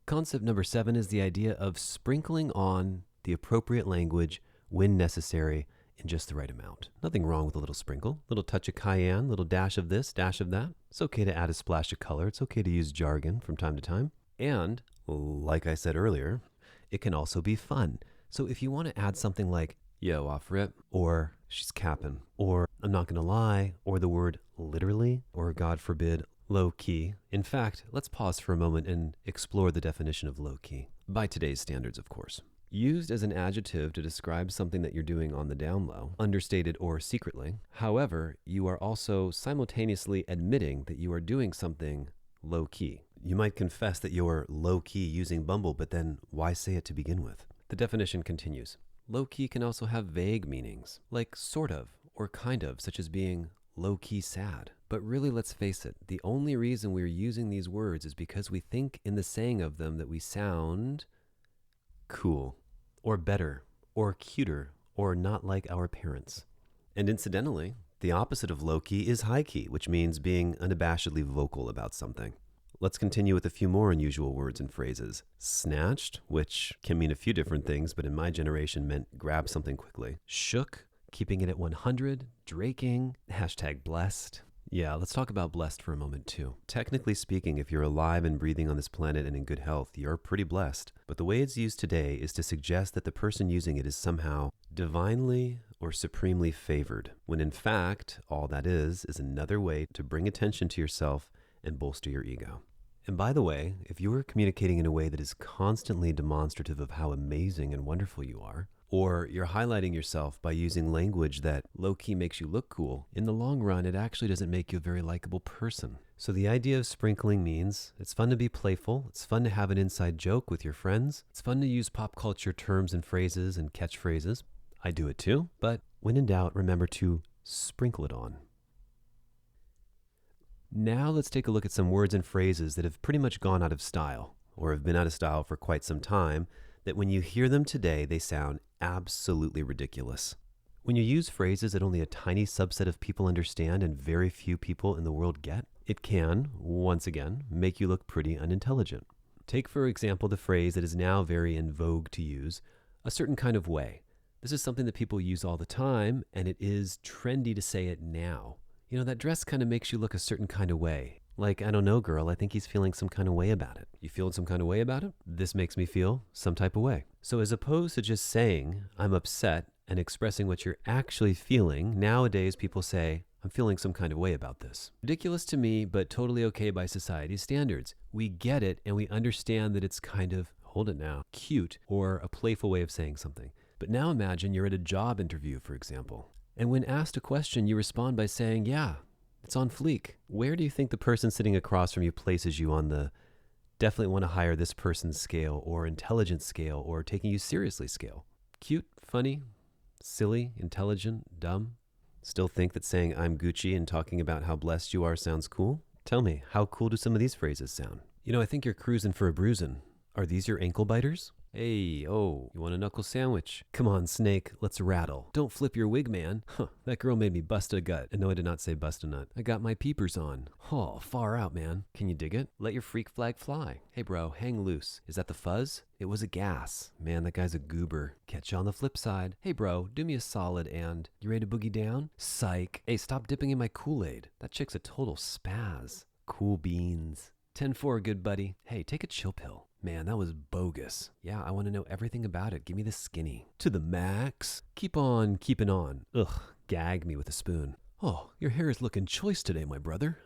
Concept number 7 is the idea of sprinkling on the appropriate language when necessary in just the right amount. Nothing wrong with a little sprinkle, little touch of cayenne, little dash of this, dash of that. It's okay to add a splash of color. It's okay to use jargon from time to time. And like I said earlier, it can also be fun. So if you want to add something like, yo, off rip, or she's capping, or I'm not gonna lie, or the word literally, or God forbid, low key. In fact, let's pause for a moment and explore the definition of low key. By today's standards, of course. Used as an adjective to describe something that you're doing on the down low, understated or secretly. However, you are also simultaneously admitting that you are doing something low key. You might confess that you're low key using Bumble, but then why say it to begin with? The definition continues. Low key can also have vague meanings, like sort of or kind of, such as being low-key sad. But really, let's face it, the only reason we're using these words is because we think in the saying of them that we sound cool, or better, or cuter, or not like our parents. And incidentally, the opposite of low-key is high-key, which means being unabashedly vocal about something. Let's continue with a few more unusual words and phrases. Snatched, which can mean a few different things, but in my generation meant grab something quickly. Shook, keeping it at 100, draking, hashtag blessed. Yeah, let's talk about blessed for a moment too. Technically speaking, if you're alive and breathing on this planet and in good health, you're pretty blessed. But the way it's used today is to suggest that the person using it is somehow divinely or supremely favored, when in fact, all that is another way to bring attention to yourself and bolster your ego. And by the way, if you are communicating in a way that is constantly demonstrative of how amazing and wonderful you are, or you're highlighting yourself by using language that low-key makes you look cool, in the long run, it actually doesn't make you a very likable person. So the idea of sprinkling means it's fun to be playful, it's fun to have an inside joke with your friends, it's fun to use pop culture terms and phrases and catchphrases. I do it too, but when in doubt, remember to sprinkle it on. Now let's take a look at some words and phrases that have pretty much gone out of style, or have been out of style for quite some time, that when you hear them today, they sound absolutely ridiculous. When you use phrases that only a tiny subset of people understand and very few people in the world get, it can, once again, make you look pretty unintelligent. Take, for example, the phrase that is now very in vogue to use, a certain kind of way. This is something that people use all the time, and it is trendy to say it now. You know, that dress kind of makes you look a certain kind of way. Like, I don't know, girl, I think he's feeling some kind of way about it. You feeling some kind of way about it? This makes me feel some type of way. So as opposed to just saying, I'm upset, and expressing what you're actually feeling, nowadays people say, I'm feeling some kind of way about this. Ridiculous to me, but totally okay by society's standards. We get it, and we understand that it's kind of, hold it now, cute, or a playful way of saying something. But now imagine you're at a job interview, for example. And when asked a question, you respond by saying, yeah, it's on fleek. Where do you think the person sitting across from you places you on the definitely want to hire this person's scale, or intelligence scale, or taking you seriously scale? Cute, funny, silly, intelligent, dumb? Still think that saying I'm Gucci and talking about how blessed you are sounds cool? Tell me, how cool do some of these phrases sound? You know, I think you're cruising for a bruising. Are these your ankle biters? Hey, oh, you want a knuckle sandwich? Come on, snake, let's rattle. Don't flip your wig, man. Huh, that girl made me bust a gut. And no, I did not say bust a nut. I got my peepers on. Oh, far out, man. Can you dig it? Let your freak flag fly. Hey, bro, hang loose. Is that the fuzz? It was a gas. Man, that guy's a goober. Catch you on the flip side. Hey, bro, do me a solid and you ready to boogie down? Psych. Hey, stop dipping in my Kool-Aid. That chick's a total spaz. Cool beans. 10-4, good buddy. Hey, take a chill pill. Man, that was bogus. Yeah, I want to know everything about it. Give me the skinny. To the max. Keep on keeping on. Ugh, gag me with a spoon. Oh, your hair is looking choice today, my brother.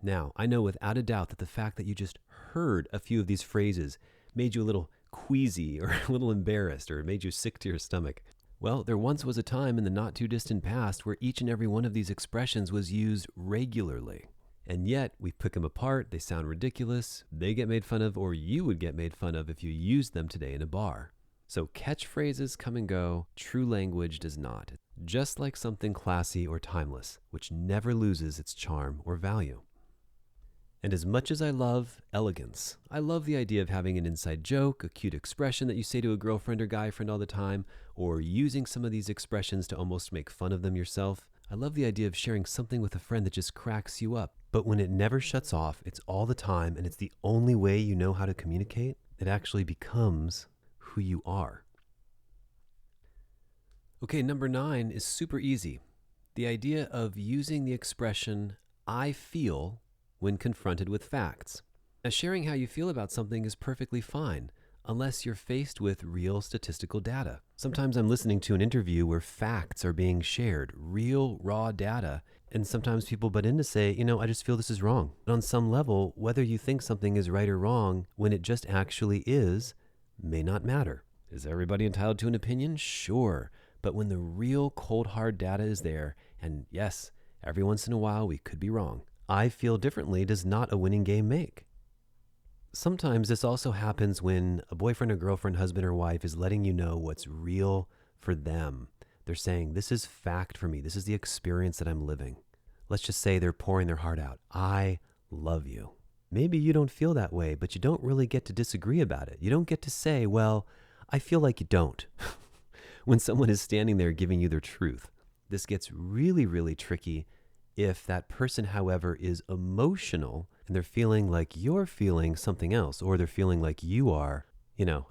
Now, I know without a doubt that the fact that you just heard a few of these phrases made you a little queasy or a little embarrassed or made you sick to your stomach. Well, there once was a time in the not too distant past where each and every one of these expressions was used regularly. And yet, we pick them apart, they sound ridiculous, they get made fun of, or you would get made fun of if you used them today in a bar. So catchphrases come and go, true language does not. Just like something classy or timeless, which never loses its charm or value. And as much as I love elegance, I love the idea of having an inside joke, a cute expression that you say to a girlfriend or guy friend all the time, or using some of these expressions to almost make fun of them yourself. I love the idea of sharing something with a friend that just cracks you up. But when it never shuts off, it's all the time, and it's the only way you know how to communicate, it actually becomes who you are. Okay, number 9 is super easy. The idea of using the expression, I feel, when confronted with facts. Now, sharing how you feel about something is perfectly fine, unless you're faced with real statistical data. Sometimes I'm listening to an interview where facts are being shared, real, raw data, and sometimes people butt in to say, I just feel this is wrong. But on some level, whether you think something is right or wrong, when it just actually is, may not matter. Is everybody entitled to an opinion? Sure. But when the real cold hard data is there, and yes, every once in a while we could be wrong, I feel differently does not a winning game make. Sometimes this also happens when a boyfriend or girlfriend, husband or wife is letting you know what's real for them. They're saying, this is fact for me. This is the experience that I'm living. Let's just say they're pouring their heart out. I love you. Maybe you don't feel that way, but you don't really get to disagree about it. You don't get to say, well, I feel like you don't. When someone is standing there giving you their truth. This gets really, really tricky if that person, however, is emotional and they're feeling like you're feeling something else, or they're feeling like you are,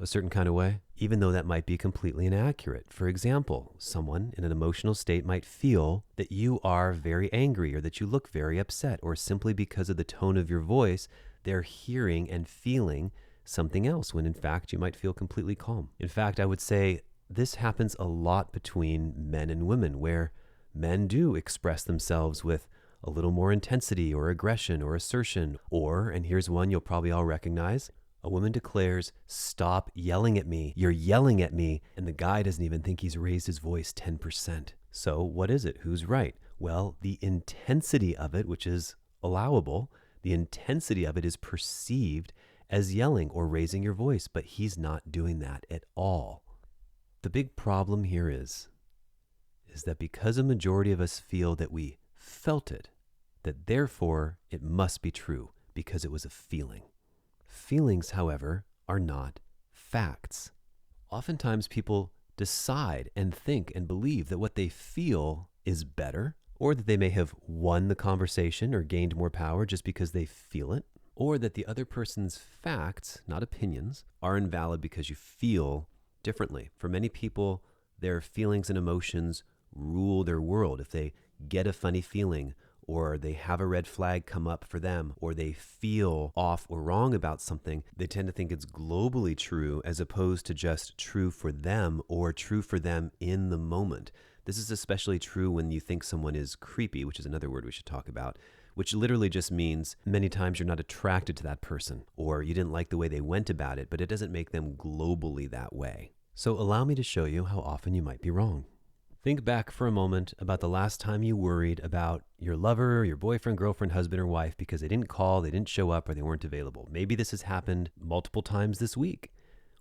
a certain kind of way, even though that might be completely inaccurate. For example, someone in an emotional state might feel that you are very angry or that you look very upset, or simply because of the tone of your voice, they're hearing and feeling something else when in fact you might feel completely calm. In fact, I would say this happens a lot between men and women, where men do express themselves with a little more intensity or aggression or assertion. Or, and here's one you'll probably all recognize, a woman declares, stop yelling at me, you're yelling at me, and the guy doesn't even think he's raised his voice 10%. So what is it? Who's right? Well, the intensity of it, which is allowable, the intensity of it is perceived as yelling or raising your voice, but he's not doing that at all. The big problem here is that because a majority of us feel that we felt it, that therefore it must be true because it was a feeling. Feelings, however, are not facts. Oftentimes people decide and think and believe that what they feel is better, or that they may have won the conversation or gained more power just because they feel it, or that the other person's facts, not opinions, are invalid because you feel differently. For many people, their feelings and emotions rule their world. If they get a funny feeling, or they have a red flag come up for them, or they feel off or wrong about something, they tend to think it's globally true as opposed to just true for them or true for them in the moment. This is especially true when you think someone is creepy, which is another word we should talk about, which literally just means many times you're not attracted to that person, or you didn't like the way they went about it, but it doesn't make them globally that way. So allow me to show you how often you might be wrong. Think back for a moment about the last time you worried about your lover, your boyfriend, girlfriend, husband, or wife because they didn't call, they didn't show up, or they weren't available. Maybe this has happened multiple times this week,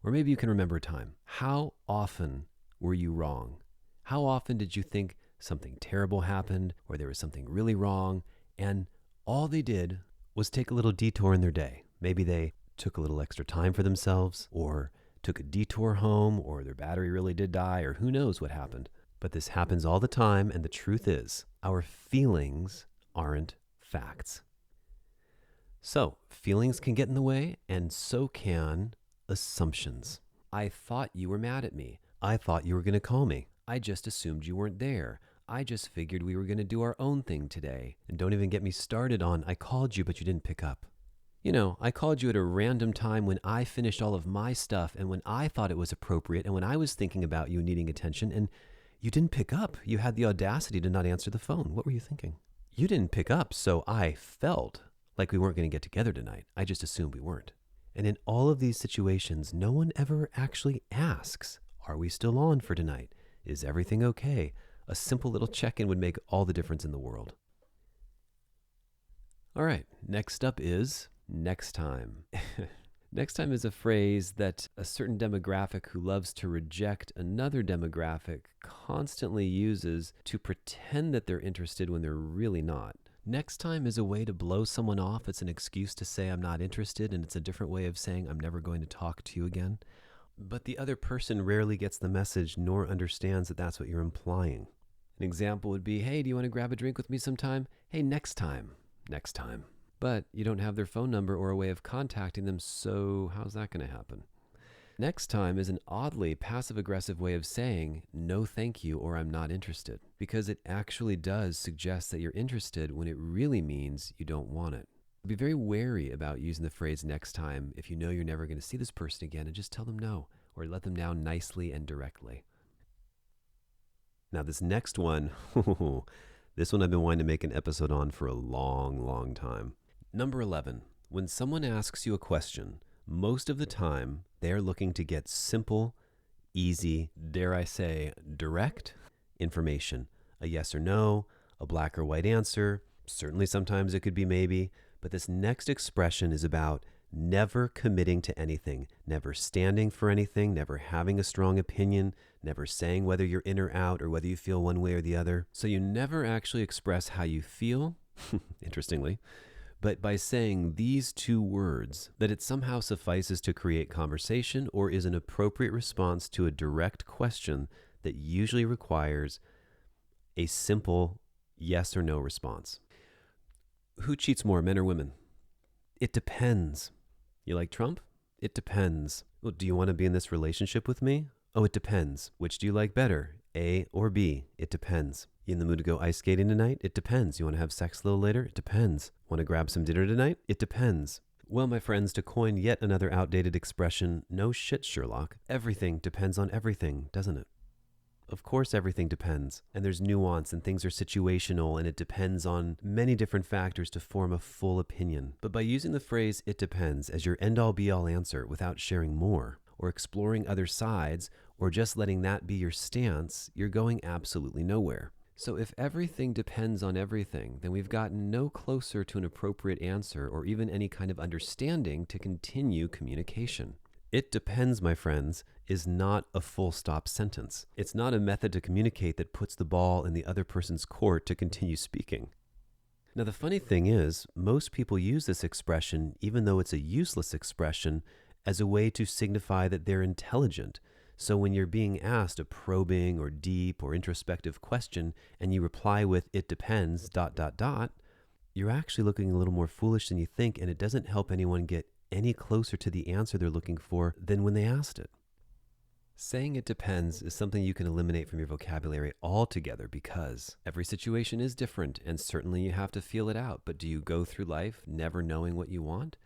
or maybe you can remember a time. How often were you wrong? How often did you think something terrible happened, or there was something really wrong, and all they did was take a little detour in their day? Maybe they took a little extra time for themselves, or took a detour home, or their battery really did die, or who knows what happened. But this happens all the time, and the truth is, our feelings aren't facts. So, feelings can get in the way, and so can assumptions. I thought you were mad at me. I thought you were going to call me. I just assumed you weren't there. I just figured we were going to do our own thing today. And don't even get me started on, I called you, but you didn't pick up. You know, I called you at a random time when I finished all of my stuff and when I thought it was appropriate and when I was thinking about you needing attention, and you didn't pick up. You had the audacity to not answer the phone. What were you thinking? You didn't pick up, so I felt like we weren't going to get together tonight. I just assumed we weren't. And in all of these situations, no one ever actually asks, are we still on for tonight? Is everything okay? A simple little check-in would make all the difference in the world. All right, next up is next time. Next time is a phrase that a certain demographic who loves to reject another demographic constantly uses to pretend that they're interested when they're really not. Next time is a way to blow someone off. It's an excuse to say I'm not interested, and it's a different way of saying I'm never going to talk to you again. But the other person rarely gets the message nor understands that that's what you're implying. An example would be, hey, do you want to grab a drink with me sometime? Hey, next time. Next time. But you don't have their phone number or a way of contacting them, so how's that going to happen? Next time is an oddly passive-aggressive way of saying, no thank you, or I'm not interested, because it actually does suggest that you're interested when it really means you don't want it. Be very wary about using the phrase next time if you know you're never going to see this person again, and just tell them no, or let them down nicely and directly. Now this next one, this one I've been wanting to make an episode on for a long, long time. Number 11, when someone asks you a question, most of the time they are looking to get simple, easy, dare I say, direct information. A yes or no, a black or white answer. Certainly sometimes it could be maybe. But this next expression is about never committing to anything, never standing for anything, never having a strong opinion, never saying whether you're in or out or whether you feel one way or the other. So you never actually express how you feel, interestingly, but by saying these two words, that it somehow suffices to create conversation or is an appropriate response to a direct question that usually requires a simple yes or no response. Who cheats more, men or women? It depends. You like Trump? It depends. Well, do you want to be in this relationship with me? Oh, it depends. Which do you like better, A or B? It depends. You in the mood to go ice skating tonight? It depends. You want to have sex a little later? It depends. Want to grab some dinner tonight? It depends. Well, my friends, to coin yet another outdated expression, no shit, Sherlock. Everything depends on everything, doesn't it? Of course, everything depends, and there's nuance, and things are situational, and it depends on many different factors to form a full opinion. But by using the phrase, it depends, as your end-all be-all answer without sharing more, or exploring other sides, or just letting that be your stance, you're going absolutely nowhere. So if everything depends on everything, then we've gotten no closer to an appropriate answer or even any kind of understanding to continue communication. It depends, my friends, is not a full stop sentence. It's not a method to communicate that puts the ball in the other person's court to continue speaking. Now, the funny thing is, most people use this expression, even though it's a useless expression, as a way to signify that they're intelligent. So when you're being asked a probing or deep or introspective question and you reply with, it depends, ... you're actually looking a little more foolish than you think, and it doesn't help anyone get any closer to the answer they're looking for than when they asked it. Saying it depends is something you can eliminate from your vocabulary altogether because every situation is different and certainly you have to feel it out. But do you go through life never knowing what you want,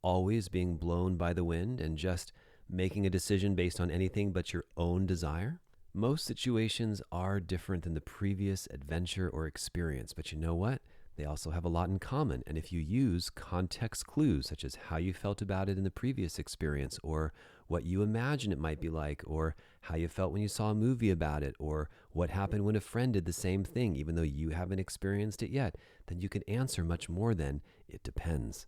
always being blown by the wind and just making a decision based on anything but your own desire? Most situations are different than the previous adventure or experience, but you know what? They also have a lot in common. And if you use context clues, such as how you felt about it in the previous experience, or what you imagine it might be like, or how you felt when you saw a movie about it, or what happened when a friend did the same thing, even though you haven't experienced it yet, then you can answer much more than "it depends."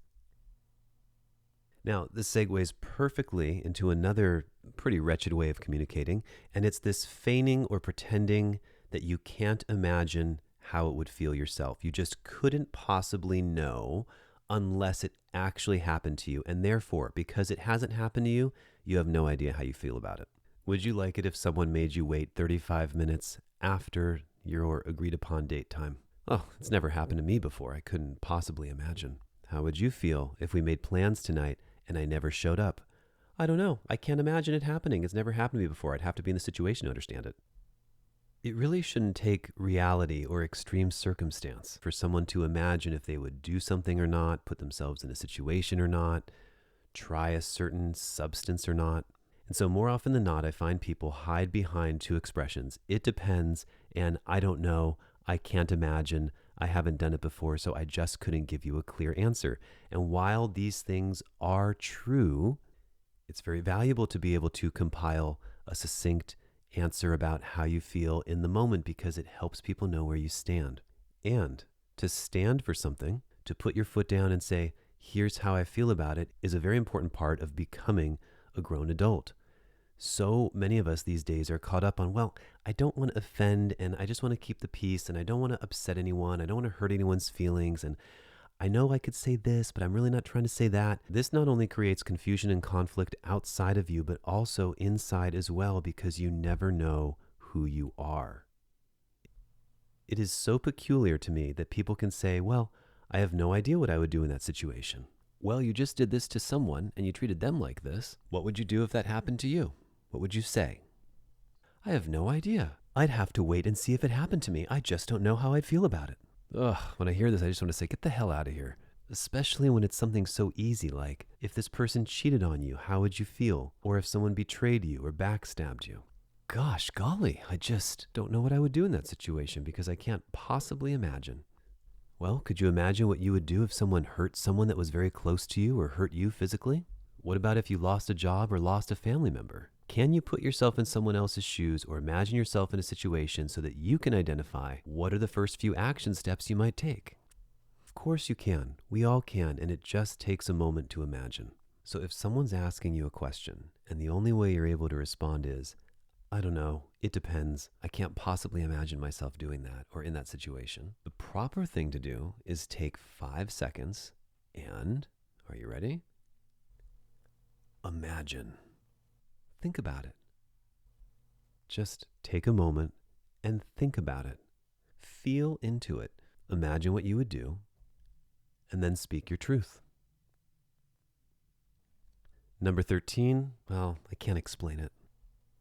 Now, this segues perfectly into another pretty wretched way of communicating, and it's this feigning or pretending that you can't imagine how it would feel yourself. You just couldn't possibly know unless it actually happened to you, and therefore, because it hasn't happened to you, you have no idea how you feel about it. Would you like it if someone made you wait 35 minutes after your agreed upon date time? Oh, it's never happened to me before. I couldn't possibly imagine. How would you feel if we made plans tonight and I never showed up? I don't know. I can't imagine it happening. It's never happened to me before. I'd have to be in the situation to understand it. It really shouldn't take reality or extreme circumstance for someone to imagine if they would do something or not, put themselves in a situation or not, try a certain substance or not. And so more often than not, I find people hide behind two expressions: "it depends" and "I don't know, I can't imagine, I haven't done it before, so I just couldn't give you a clear answer." And while these things are true, it's very valuable to be able to compile a succinct answer about how you feel in the moment, because it helps people know where you stand. And to stand for something, to put your foot down and say, "here's how I feel about it," is a very important part of becoming a grown adult. So many of us these days are caught up on, well, I don't want to offend, and I just want to keep the peace, and I don't want to upset anyone, I don't want to hurt anyone's feelings, and I know I could say this, but I'm really not trying to say that. This not only creates confusion and conflict outside of you, but also inside as well, because you never know who you are. It is so peculiar to me that people can say, well, I have no idea what I would do in that situation. Well, you just did this to someone and you treated them like this. What would you do if that happened to you? What would you say? I have no idea. I'd have to wait and see if it happened to me. I just don't know how I'd feel about it. Ugh, when I hear this, I just want to say, get the hell out of here. Especially when it's something so easy, like if this person cheated on you, how would you feel? Or if someone betrayed you or backstabbed you. Gosh, golly, I just don't know what I would do in that situation because I can't possibly imagine. Well, could you imagine what you would do if someone hurt someone that was very close to you or hurt you physically? What about if you lost a job or lost a family member? Can you put yourself in someone else's shoes or imagine yourself in a situation so that you can identify what are the first few action steps you might take? Of course you can. We all can, and it just takes a moment to imagine. So if someone's asking you a question and the only way you're able to respond is, I don't know, it depends, I can't possibly imagine myself doing that or in that situation, the proper thing to do is take 5 seconds and, are you ready? Imagine. Think about it. Just take a moment and think about it. Feel into it. Imagine what you would do, and then speak your truth. Number 13, well, I can't explain it.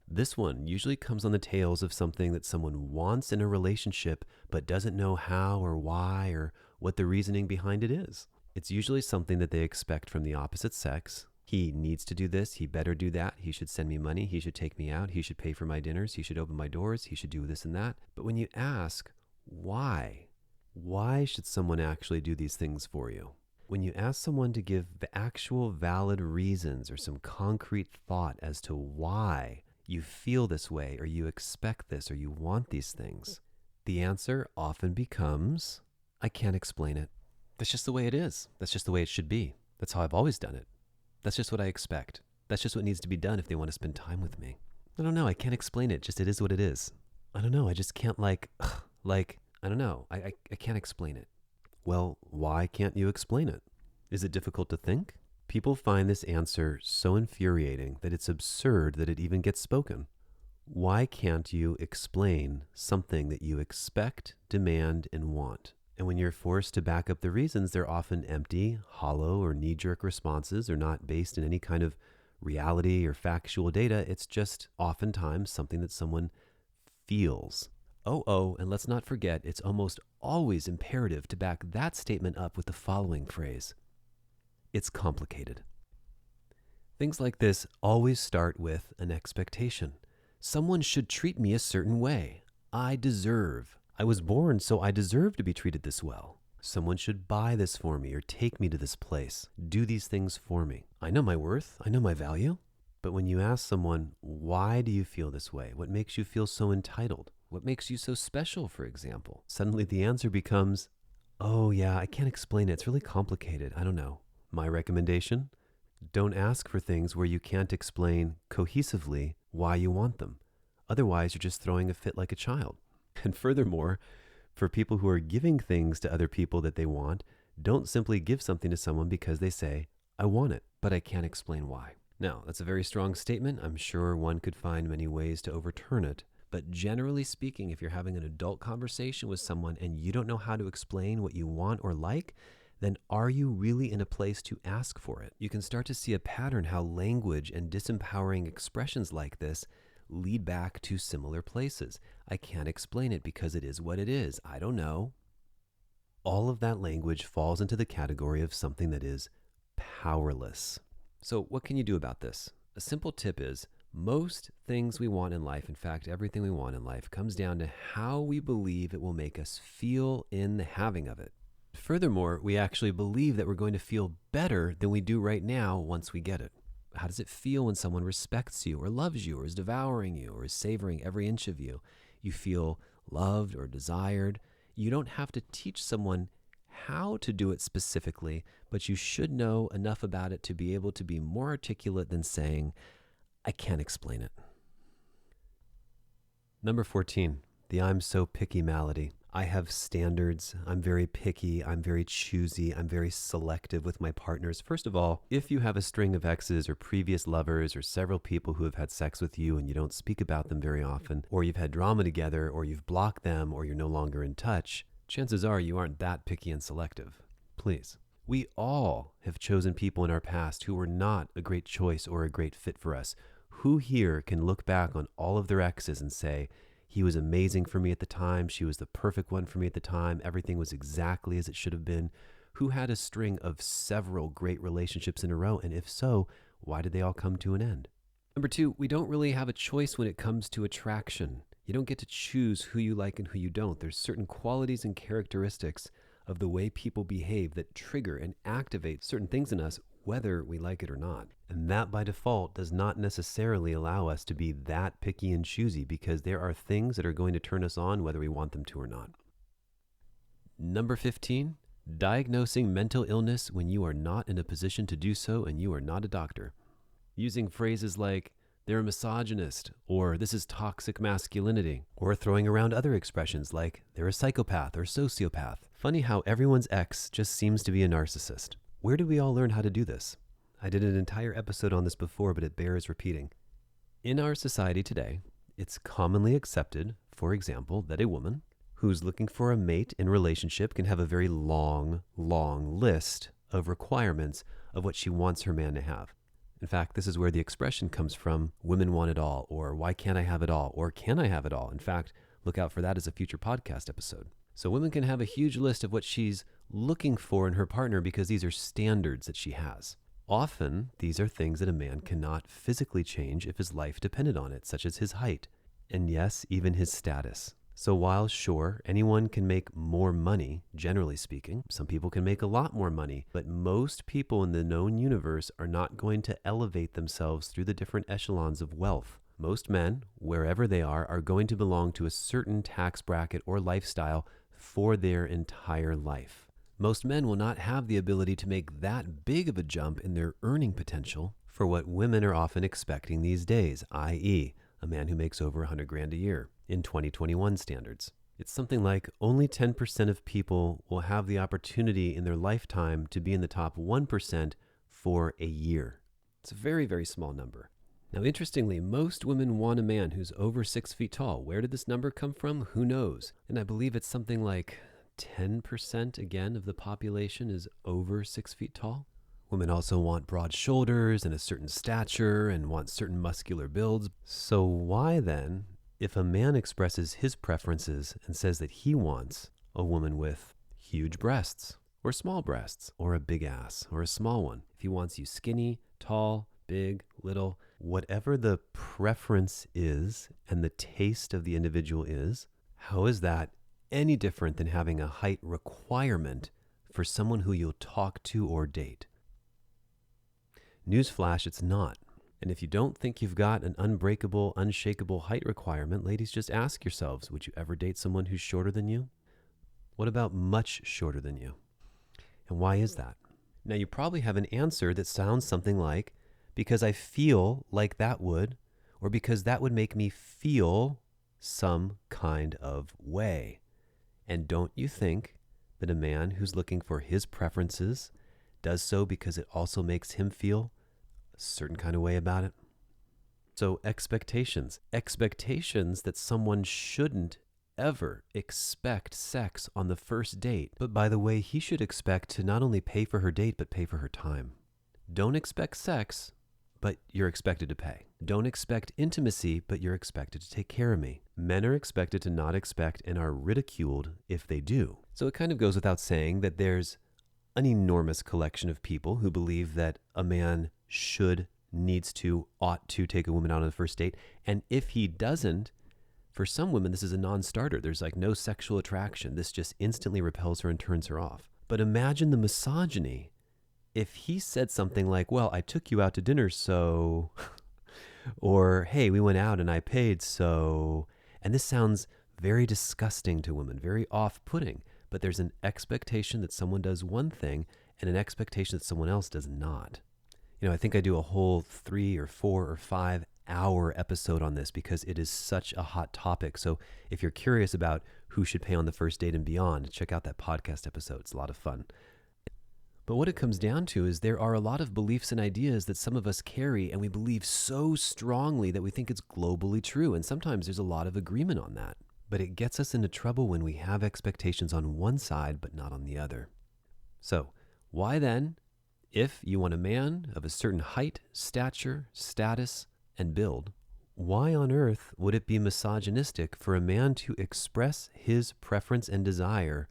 This one usually comes on the tails of something that someone wants in a relationship but doesn't know how or why or what the reasoning behind it is. It's usually something that they expect from the opposite sex. He needs to do this, he better do that, he should send me money, he should take me out, he should pay for my dinners, he should open my doors, he should do this and that. But when you ask, why should someone actually do these things for you? When you ask someone to give the actual valid reasons or some concrete thought as to why you feel this way or you expect this or you want these things, the answer often becomes, I can't explain it. That's just the way it is. That's just the way it should be. That's how I've always done it. That's just what I expect. That's just what needs to be done if they want to spend time with me. I don't know. I can't explain it. Just it is what it is. I don't know. I just can't I don't know. I can't explain it. Well, why can't you explain it? Is it difficult to think? People find this answer so infuriating that it's absurd that it even gets spoken. Why can't you explain something that you expect, demand, and want? And when you're forced to back up the reasons, they're often empty, hollow, or knee-jerk responses. They're not based in any kind of reality or factual data. It's just oftentimes something that someone feels. And let's not forget, it's almost always imperative to back that statement up with the following phrase: it's complicated. Things like this always start with an expectation. Someone should treat me a certain way. I deserve. I was born, so I deserve to be treated this well. Someone should buy this for me or take me to this place, do these things for me. I know my worth. I know my value. But when you ask someone, why do you feel this way? What makes you feel so entitled? What makes you so special, for example? Suddenly the answer becomes, oh yeah, I can't explain it. It's really complicated. I don't know. My recommendation? Don't ask for things where you can't explain cohesively why you want them. Otherwise, you're just throwing a fit like a child. And furthermore, for people who are giving things to other people that they want, don't simply give something to someone because they say, I want it, but I can't explain why. Now, that's a very strong statement. I'm sure one could find many ways to overturn it. But generally speaking, if you're having an adult conversation with someone and you don't know how to explain what you want or like, then are you really in a place to ask for it? You can start to see a pattern how language and disempowering expressions like this lead back to similar places. I can't explain it because it is what it is. I don't know. All of that language falls into the category of something that is powerless. So what can you do about this? A simple tip is most things we want in life, in fact, everything we want in life, comes down to how we believe it will make us feel in the having of it. Furthermore, we actually believe that we're going to feel better than we do right now once we get it. How does it feel when someone respects you or loves you or is devouring you or is savoring every inch of you? You feel loved or desired. You don't have to teach someone how to do it specifically, but you should know enough about it to be able to be more articulate than saying, I can't explain it. Number 14, the I'm so picky malady. I have standards. I'm very picky. I'm very choosy. I'm very selective with my partners. First of all, if you have a string of exes or previous lovers or several people who have had sex with you and you don't speak about them very often, or you've had drama together, or you've blocked them, or you're no longer in touch, chances are you aren't that picky and selective. Please. We all have chosen people in our past who were not a great choice or a great fit for us. Who here can look back on all of their exes and say, he was amazing for me at the time. She was the perfect one for me at the time. Everything was exactly as it should have been. Who had a string of several great relationships in a row? And if so, why did they all come to an end? Number 2, we don't really have a choice when it comes to attraction. You don't get to choose who you like and who you don't. There's certain qualities and characteristics of the way people behave that trigger and activate certain things in us, whether we like it or not. And that by default does not necessarily allow us to be that picky and choosy, because there are things that are going to turn us on whether we want them to or not. Number 15, diagnosing mental illness when you are not in a position to do so and you are not a doctor. Using phrases like, they're a misogynist, or this is toxic masculinity, or throwing around other expressions like, they're a psychopath or sociopath. Funny how everyone's ex just seems to be a narcissist. Where did we all learn how to do this? I did an entire episode on this before, but it bears repeating. In our society today, it's commonly accepted, for example, that a woman who's looking for a mate in a relationship can have a very long list of requirements of what she wants her man to have. In fact, this is where the expression comes from, women want it all, or why can't I have it all, or can I have it all? In fact, look out for that as a future podcast episode. So women can have a huge list of what she's looking for in her partner because these are standards that she has. Often, these are things that a man cannot physically change if his life depended on it, such as his height, and yes, even his status. So while sure, anyone can make more money, generally speaking, some people can make a lot more money, but most people in the known universe are not going to elevate themselves through the different echelons of wealth. Most men, wherever they are going to belong to a certain tax bracket or lifestyle for their entire life. Most men will not have the ability to make that big of a jump in their earning potential for what women are often expecting these days, i.e., a man who makes over $100,000 a year in 2021 standards. It's something like only 10% of people will have the opportunity in their lifetime to be in the top 1% for a year. It's a very, very small number. Now, interestingly, most women want a man who's over 6 feet tall. Where did this number come from? Who knows? And I believe it's something like 10% again of the population is over 6 feet tall. Women also want broad shoulders and a certain stature and want certain muscular builds. So why then, if a man expresses his preferences and says that he wants a woman with huge breasts or small breasts or a big ass or a small one, if he wants you skinny, tall, big, little, whatever the preference is and the taste of the individual is, how is that any different than having a height requirement for someone who you'll talk to or date? Newsflash, it's not. And if you don't think you've got an unbreakable, unshakable height requirement, ladies, just ask yourselves, would you ever date someone who's shorter than you? What about much shorter than you? And why is that? Now, you probably have an answer that sounds something like, because I feel like that would, or because that would make me feel some kind of way. And don't you think that a man who's looking for his preferences does so because it also makes him feel a certain kind of way about it? So expectations that someone shouldn't ever expect sex on the first date. But by the way, he should expect to not only pay for her date, but pay for her time. Don't expect sex, but you're expected to pay. Don't expect intimacy, but you're expected to take care of me. Men are expected to not expect and are ridiculed if they do. So it kind of goes without saying that there's an enormous collection of people who believe that a man should, needs to, ought to take a woman out on the first date. And if he doesn't, for some women, this is a non-starter. There's like no sexual attraction. This just instantly repels her and turns her off. But imagine the misogyny if he said something like, well, I took you out to dinner, so, or, hey, we went out and I paid, so, and this sounds very disgusting to women, very off-putting, but there's an expectation that someone does one thing and an expectation that someone else does not. You know, I think I do a whole 3 or 4 or 5 hour episode on this because it is such a hot topic. So if you're curious about who should pay on the first date and beyond, check out that podcast episode. It's a lot of fun. But what it comes down to is there are a lot of beliefs and ideas that some of us carry, and we believe so strongly that we think it's globally true. And sometimes there's a lot of agreement on that. But it gets us into trouble when we have expectations on one side, but not on the other. So why then, if you want a man of a certain height, stature, status, and build, why on earth would it be misogynistic for a man to express his preference and desire,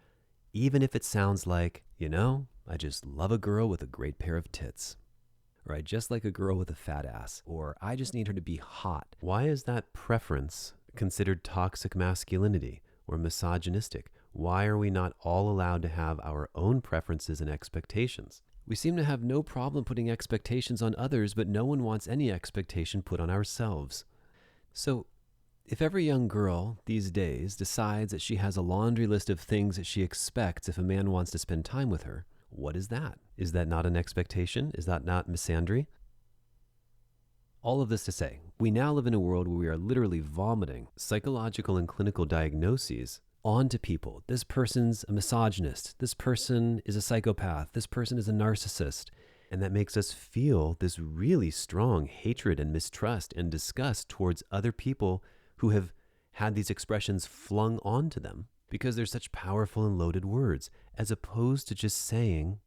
even if it sounds like, you know, I just love a girl with a great pair of tits, or I just like a girl with a fat ass, or I just need her to be hot? Why is that preference considered toxic masculinity or misogynistic? Why are we not all allowed to have our own preferences and expectations? We seem to have no problem putting expectations on others, but no one wants any expectation put on ourselves. So if every young girl these days decides that she has a laundry list of things that she expects if a man wants to spend time with her, what is that? Is that not an expectation? Is that not misandry? All of this to say, we now live in a world where we are literally vomiting psychological and clinical diagnoses onto people. This person's a misogynist. This person is a psychopath. This person is a narcissist. And that makes us feel this really strong hatred and mistrust and disgust towards other people who have had these expressions flung onto them because they're such powerful and loaded words, as opposed to just saying,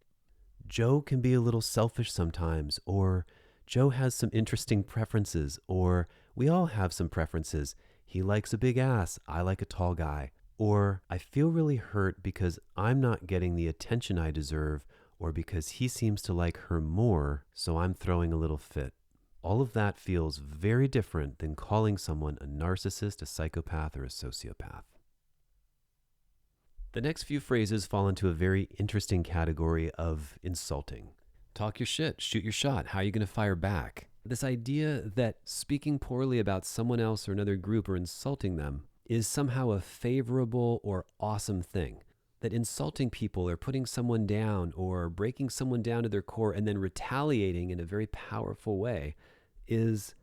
Joe can be a little selfish sometimes, or Joe has some interesting preferences, or we all have some preferences. He likes a big ass. I like a tall guy. Or I feel really hurt because I'm not getting the attention I deserve, or because he seems to like her more, so I'm throwing a little fit. All of that feels very different than calling someone a narcissist, a psychopath, or a sociopath. The next few phrases fall into a very interesting category of insulting. Talk your shit, shoot your shot. How are you going to fire back? This idea that speaking poorly about someone else or another group or insulting them is somehow a favorable or awesome thing. That insulting people or putting someone down or breaking someone down to their core and then retaliating in a very powerful way is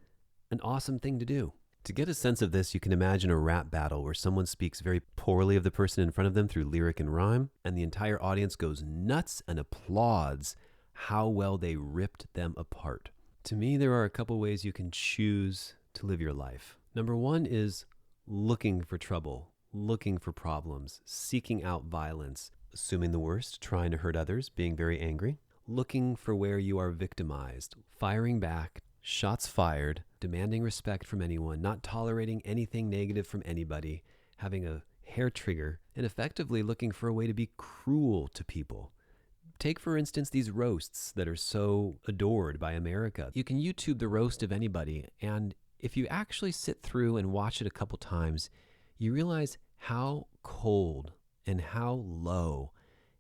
an awesome thing to do. To get a sense of this, you can imagine a rap battle where someone speaks very poorly of the person in front of them through lyric and rhyme, and the entire audience goes nuts and applauds how well they ripped them apart. To me, there are a couple ways you can choose to live your life. Number one is looking for trouble, looking for problems, seeking out violence, assuming the worst, trying to hurt others, being very angry. looking for where you are victimized, firing back, shots fired, demanding respect from anyone, not tolerating anything negative from anybody, having a hair trigger, and effectively looking for a way to be cruel to people. Take, for instance, these roasts that are so adored by America. You can YouTube the roast of anybody, and if you actually sit through and watch it a couple times, you realize how cold and how low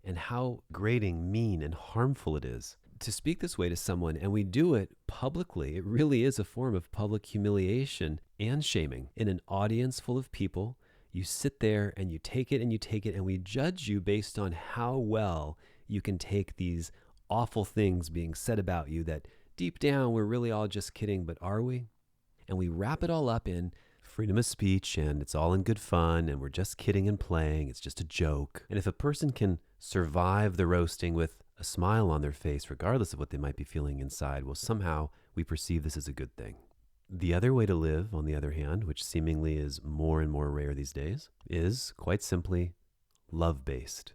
and how grating, mean, and harmful it is to speak this way to someone. And we do it publicly. It really is a form of public humiliation and shaming in an audience full of people. You sit there and you take it and you take it, and we judge you based on how well you can take these awful things being said about you that deep down we're really all just kidding, but are we? And we wrap it all up in freedom of speech, and it's all in good fun, and we're just kidding and playing, it's just a joke. And if a person can survive the roasting with a smile on their face, regardless of what they might be feeling inside, well, somehow we perceive this as a good thing. The other way to live, on the other hand, which seemingly is more and more rare these days, is quite simply love-based.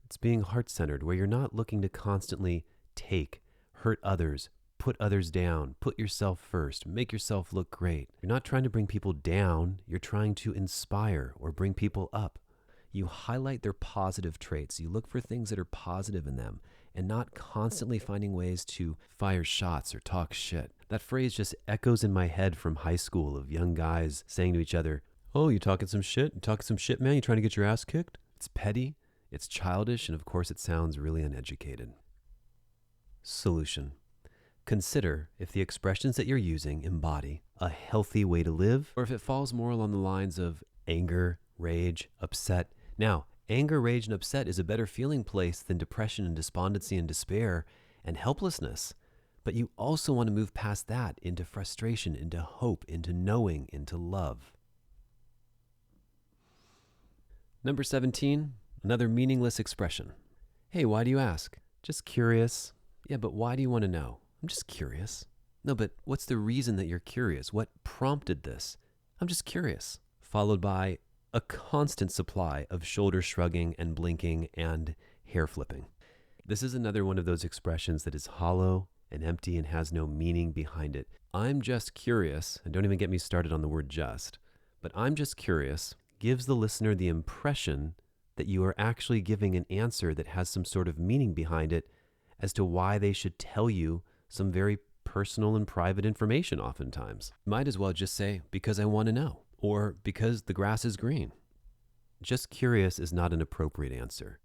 It's being heart-centered, where you're not looking to constantly take, hurt others, put others down, put yourself first, make yourself look great. You're not trying to bring people down, you're trying to inspire or bring people up. You highlight their positive traits. You look for things that are positive in them and not constantly finding ways to fire shots or talk shit. That phrase just echoes in my head from high school of young guys saying to each other, "Oh, you talking some shit? You talking some shit, man? You trying to get your ass kicked?" It's petty, it's childish, and of course it sounds really uneducated. Solution. Consider if the expressions that you're using embody a healthy way to live, or if it falls more along the lines of anger, rage, upset. Now, anger, rage, and upset is a better feeling place than depression and despondency and despair and helplessness. But you also want to move past that into frustration, into hope, into knowing, into love. Number 17, another meaningless expression. Hey, why do you ask? Just curious. Yeah, but why do you want to know? I'm just curious. No, but what's the reason that you're curious? What prompted this? I'm just curious. Followed by a constant supply of shoulder shrugging and blinking and hair flipping. This is another one of those expressions that is hollow and empty and has no meaning behind it. I'm just curious, and don't even get me started on the word just, but I'm just curious gives the listener the impression that you are actually giving an answer that has some sort of meaning behind it as to why they should tell you some very personal and private information oftentimes. Might as well just say, because I want to know, or because the grass is green. Just curious is not an appropriate answer.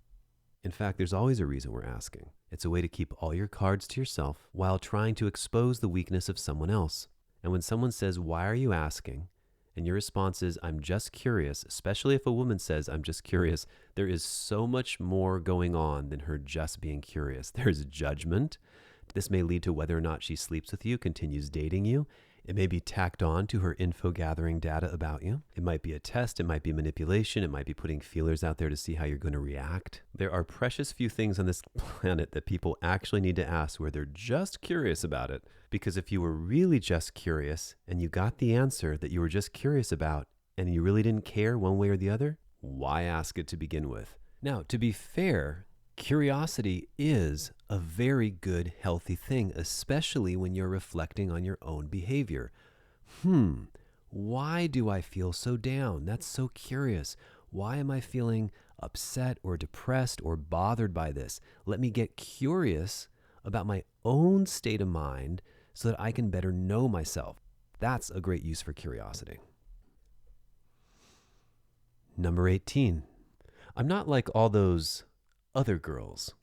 In fact, there's always a reason we're asking. It's a way to keep all your cards to yourself while trying to expose the weakness of someone else. And when someone says, why are you asking? And your response is, I'm just curious, especially if a woman says, I'm just curious, there is so much more going on than her just being curious. There's judgment. This may lead to whether or not she sleeps with you, continues dating you. It may be tacked on to her info gathering data about you. It might be a test. It might be manipulation. It might be putting feelers out there to see how you're going to react. There are precious few things on this planet that people actually need to ask where they're just curious about it. Because if you were really just curious and you got the answer that you were just curious about and you really didn't care one way or the other, why ask it to begin with? Now, to be fair, curiosity is a very good, healthy thing, especially when you're reflecting on your own behavior. Why do I feel so down? That's so curious. Why am I feeling upset or depressed or bothered by this? Let me get curious about my own state of mind so that I can better know myself. That's a great use for curiosity. Number 18. I'm not like all those other girls.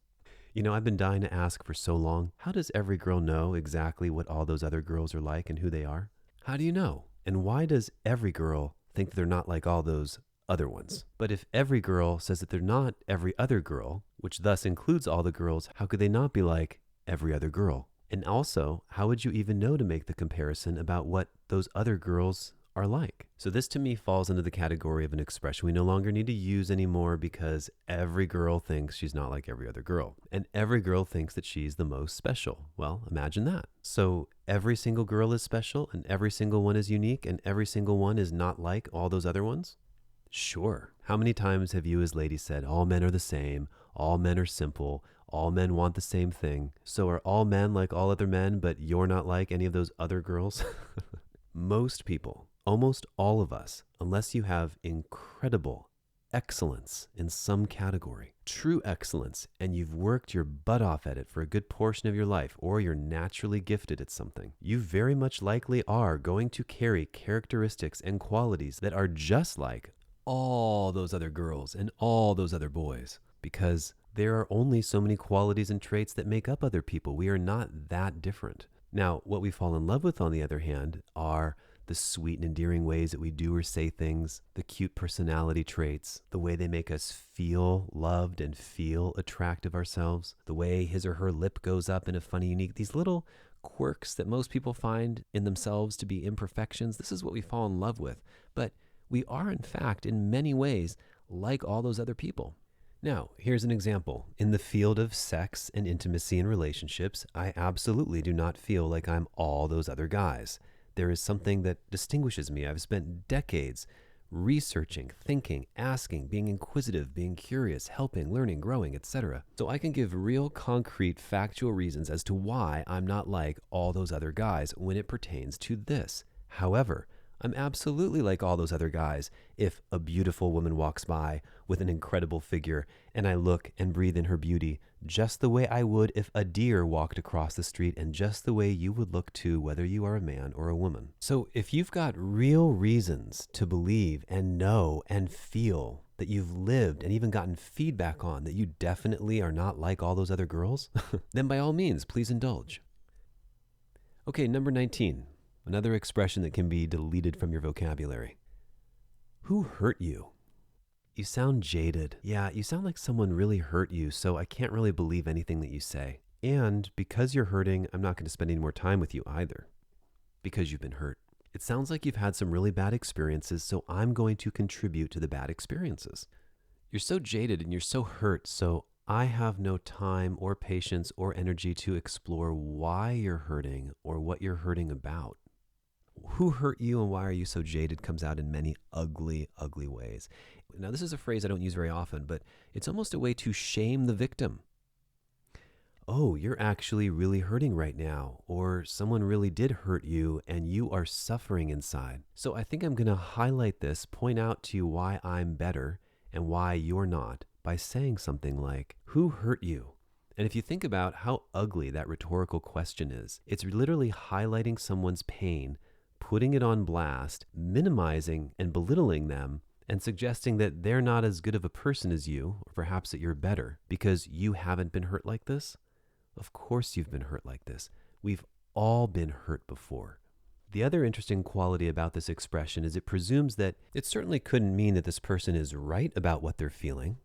You know, I've been dying to ask for so long, how does every girl know exactly what all those other girls are like and who they are? How do you know? And why does every girl think that they're not like all those other ones? But if every girl says that they're not every other girl, which thus includes all the girls, how could they not be like every other girl? And also, how would you even know to make the comparison about what those other girls are like? So this to me falls into the category of an expression we no longer need to use anymore because every girl thinks she's not like every other girl. And every girl thinks that she's the most special. Well, imagine that. So every single girl is special and every single one is unique and every single one is not like all those other ones? Sure. How many times have you as ladies said, all men are the same, all men are simple, all men want the same thing. So are all men like all other men, but you're not like any of those other girls? Most people, almost all of us, unless you have incredible excellence in some category, true excellence, and you've worked your butt off at it for a good portion of your life, or you're naturally gifted at something, you very much likely are going to carry characteristics and qualities that are just like all those other girls and all those other boys, because there are only so many qualities and traits that make up other people. We are not that different. Now, what we fall in love with, on the other hand, are the sweet and endearing ways that we do or say things, the cute personality traits, the way they make us feel loved and feel attractive ourselves, the way his or her lip goes up in a funny, unique, these little quirks that most people find in themselves to be imperfections. This is what we fall in love with. But we are, in fact, in many ways, like all those other people. Now, here's an example. In the field of sex and intimacy and relationships, I absolutely do not feel like I'm all those other guys. There is something that distinguishes me. I've spent decades researching, thinking, asking, being inquisitive, being curious, helping, learning, growing, etc. So I can give real, concrete, factual reasons as to why I'm not like all those other guys when it pertains to this. However, I'm absolutely like all those other guys if a beautiful woman walks by with an incredible figure and I look and breathe in her beauty just the way I would if a deer walked across the street, and just the way you would look too, whether you are a man or a woman. So if you've got real reasons to believe and know and feel that you've lived and even gotten feedback on that you definitely are not like all those other girls, then by all means, please indulge. Okay, number 19. Another expression that can be deleted from your vocabulary. Who hurt you? You sound jaded. Yeah, you sound like someone really hurt you, so I can't really believe anything that you say. And because you're hurting, I'm not going to spend any more time with you either, because you've been hurt. It sounds like you've had some really bad experiences, so I'm going to contribute to the bad experiences. You're so jaded and you're so hurt, so I have no time or patience or energy to explore why you're hurting or what you're hurting about. Who hurt you and why are you so jaded comes out in many ugly, ugly ways. Now, this is a phrase I don't use very often, but it's almost a way to shame the victim. Oh, you're actually really hurting right now, or someone really did hurt you and you are suffering inside. So I think I'm going to highlight this, point out to you why I'm better and why you're not, by saying something like, who hurt you? And if you think about how ugly that rhetorical question is, it's literally highlighting someone's pain, putting it on blast, minimizing and belittling them, and suggesting that they're not as good of a person as you, or perhaps that you're better because you haven't been hurt like this. Of course you've been hurt like this. We've all been hurt before. The other interesting quality about this expression is it presumes that it certainly couldn't mean that this person is right about what they're feeling,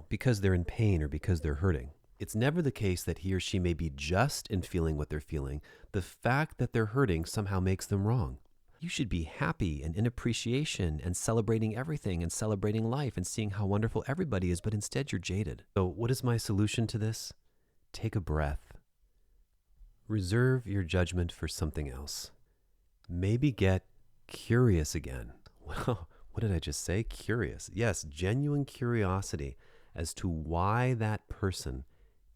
because they're in pain or because they're hurting. It's never the case that he or she may be just in feeling what they're feeling. The fact that they're hurting somehow makes them wrong. You should be happy and in appreciation and celebrating everything and celebrating life and seeing how wonderful everybody is, but instead you're jaded. So what is my solution to this? Take a breath. Reserve your judgment for something else. Maybe get curious again. Well, what did I just say? Curious. Yes, genuine curiosity as to why that person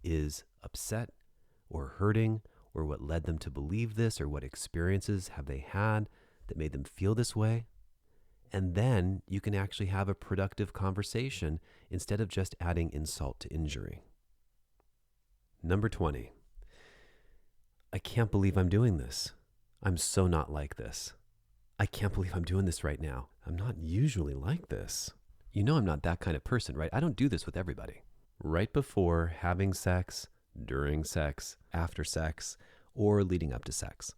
is upset or hurting, or what led them to believe this, or what experiences have they had that made them feel this way. And then you can actually have a productive conversation instead of just adding insult to injury. Number 20. I can't believe I'm doing this. I'm so not like this. I can't believe I'm doing this right now. I'm not usually like this. I'm not that kind of person, right? I don't do this with everybody. Right before having sex, during sex, after sex, or leading up to sex.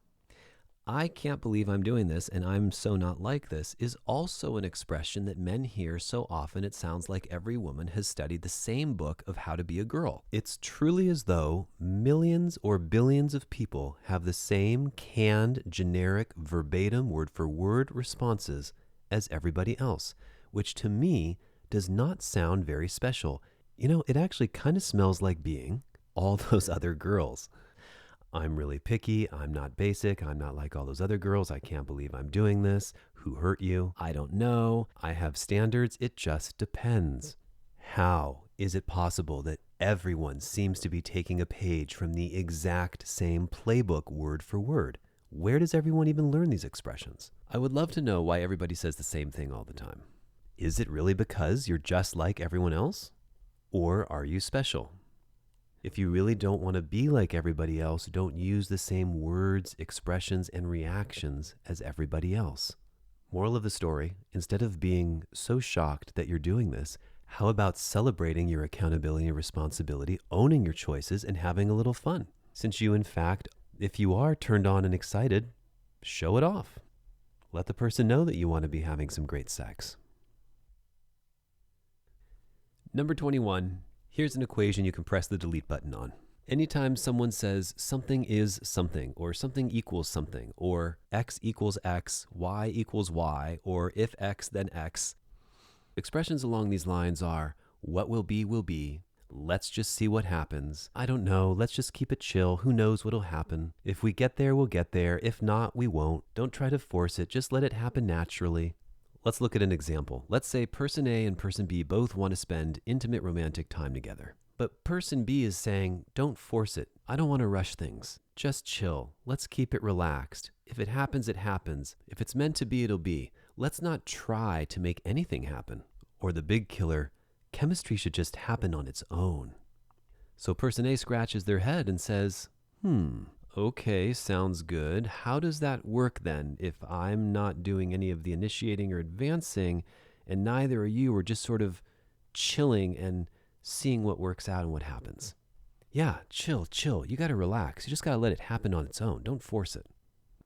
I can't believe I'm doing this and I'm so not like this is also an expression that men hear so often it sounds like every woman has studied the same book of how to be a girl. It's truly as though millions or billions of people have the same canned, generic, verbatim, word-for-word responses as everybody else, which to me does not sound very special. It actually kind of smells like being all those other girls. I'm really picky, I'm not basic, I'm not like all those other girls, I can't believe I'm doing this, who hurt you? I don't know, I have standards, it just depends. How is it possible that Everyone seems to be taking a page from the exact same playbook word for word. Where does everyone even learn these expressions? I would love to know why everybody says the same thing all the time. Is it really because you're just like everyone else? Or are you special? If you really don't want to be like everybody else, don't use the same words, expressions, and reactions as everybody else. Moral of the story, instead of being so shocked that you're doing this, how about celebrating your accountability and responsibility, owning your choices, and having a little fun? Since you, in fact, if you are turned on and excited, show it off. Let the person know that you want to be having some great sex. Number 21, here's an equation you can press the delete button on. Anytime someone says something is something, or something equals something, or x equals x, y equals y, or if x then x, expressions along these lines are what will be, let's just see what happens, I don't know, let's just keep it chill, who knows what'll happen, if we get there, we'll get there, if not, we won't, don't try to force it, just let it happen naturally. Let's look at an example. Let's say person A and person B both want to spend intimate romantic time together. But person B is saying, don't force it. I don't want to rush things. Just chill. Let's keep it relaxed. If it happens, it happens. If it's meant to be, it'll be. Let's not try to make anything happen. Or the big killer, chemistry should just happen on its own. So person A scratches their head and says, okay, sounds good. How does that work then if I'm not doing any of the initiating or advancing and neither are you, or just sort of chilling and seeing what works out and what happens? Yeah, chill. You got to relax. You just got to let it happen on its own. Don't force it.